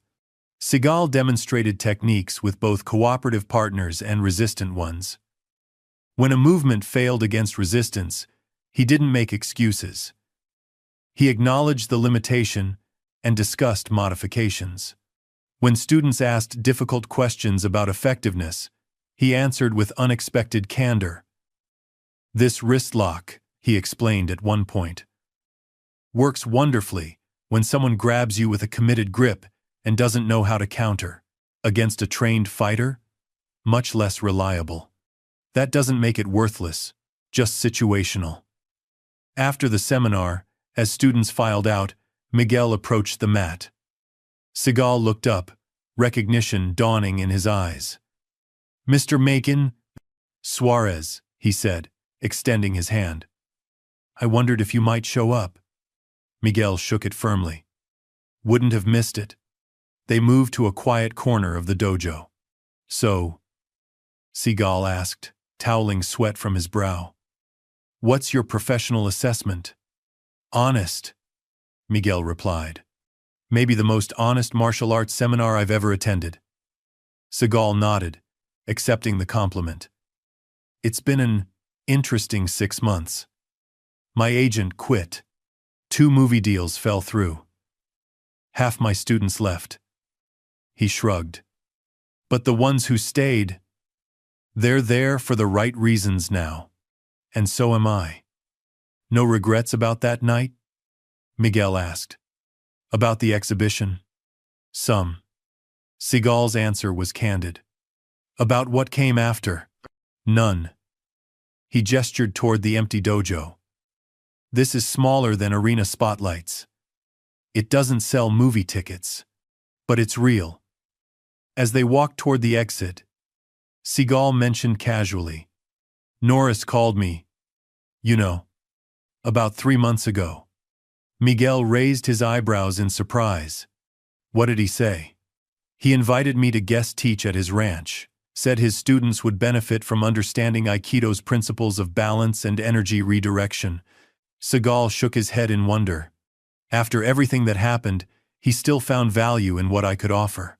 Seagal demonstrated techniques with both cooperative partners and resistant ones. When a movement failed against resistance, he didn't make excuses. He acknowledged the limitation and discussed modifications. When students asked difficult questions about effectiveness, he answered with unexpected candor. This wrist lock, he explained at one point, works wonderfully when someone grabs you with a committed grip and doesn't know how to counter. Against a trained fighter, much less reliable. That doesn't make it worthless, just situational. After the seminar, as students filed out, Miguel approached the mat. Seagal looked up, recognition dawning in his eyes. "Mr. Macon?" "Suarez," he said, extending his hand. "I wondered if you might show up." Miguel shook it firmly. "Wouldn't have missed it." They moved to a quiet corner of the dojo. "So?" Seagal asked, toweling sweat from his brow. "What's your professional assessment?" "Honest," Miguel replied. "Maybe the most honest martial arts seminar I've ever attended." Seagal nodded, accepting the compliment. "It's been an interesting 6 months. My agent quit. 2 movie deals fell through. Half my students left." He shrugged. "But the ones who stayed, they're there for the right reasons now. And so am I." "No regrets about that night?" Miguel asked. "About the exhibition?" "Some." Seagal's answer was candid. "About what came after?" "None." He gestured toward the empty dojo. "This is smaller than arena spotlights. It doesn't sell movie tickets. But it's real." As they walked toward the exit, Seagal mentioned casually, "Norris called me, about 3 months ago." Miguel raised his eyebrows in surprise. "What did he say?" "He invited me to guest teach at his ranch, said his students would benefit from understanding Aikido's principles of balance and energy redirection." Seagal shook his head in wonder. After everything that happened, he still found value in what I could offer.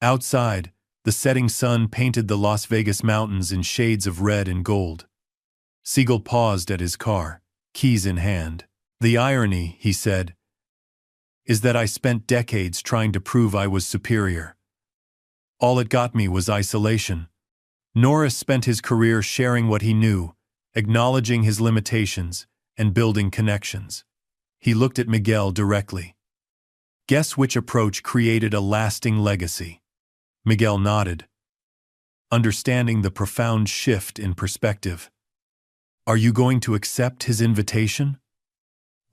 Outside, the setting sun painted the Las Vegas mountains in shades of red and gold. Seagal paused at his car, keys in hand. "The irony," he said, "is that I spent decades trying to prove I was superior. All it got me was isolation." Norris spent his career sharing what he knew, acknowledging his limitations, and building connections. He looked at Miguel directly. "Guess which approach created a lasting legacy?" Miguel nodded, understanding the profound shift in perspective. "Are you going to accept his invitation?"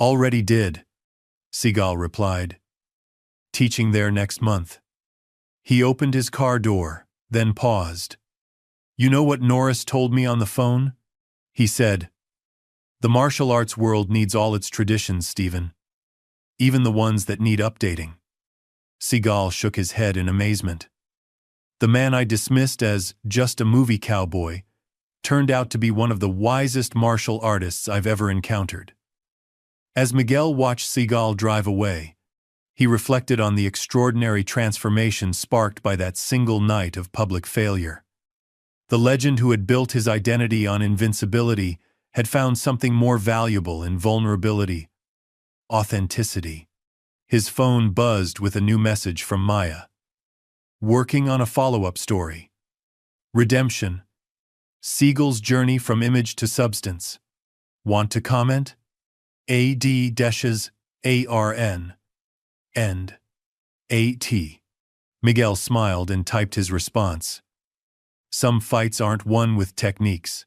"Already did," Seagal replied. "Teaching there next month." He opened his car door, then paused. "You know what Norris told me on the phone?" He said, "The martial arts world needs all its traditions, Steven. Even the ones that need updating." Seagal shook his head in amazement. The man I dismissed as just a movie cowboy turned out to be one of the wisest martial artists I've ever encountered. As Miguel watched Seagal drive away, He reflected on the extraordinary transformation sparked by that single night of public failure. The legend who had built his identity on invincibility had found something more valuable in vulnerability, authenticity. His phone buzzed with a new message from Maya. Working on a follow-up story. Redemption. Seagal's journey from image to substance. Want to comment? AD-ARN. End. AT. Miguel smiled and typed his response. Some fights aren't won with techniques.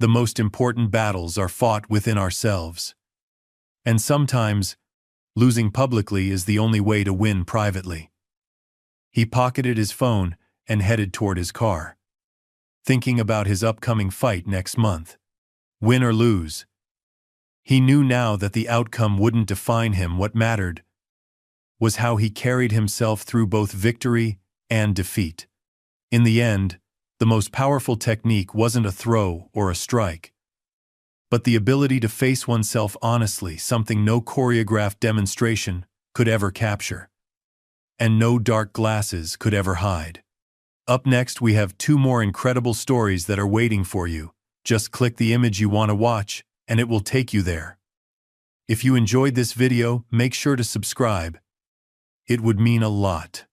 The most important battles are fought within ourselves. And sometimes, losing publicly is the only way to win privately. He pocketed his phone and headed toward his car, thinking about his upcoming fight next month. Win or lose. He knew now that the outcome wouldn't define him. What mattered was how he carried himself through both victory and defeat. In the end, the most powerful technique wasn't a throw or a strike, but the ability to face oneself honestly, something no choreographed demonstration could ever capture, and no dark glasses could ever hide. Up next, we have 2 more incredible stories that are waiting for you. Just click the image you want to watch, and it will take you there. If you enjoyed this video, make sure to subscribe. It would mean a lot.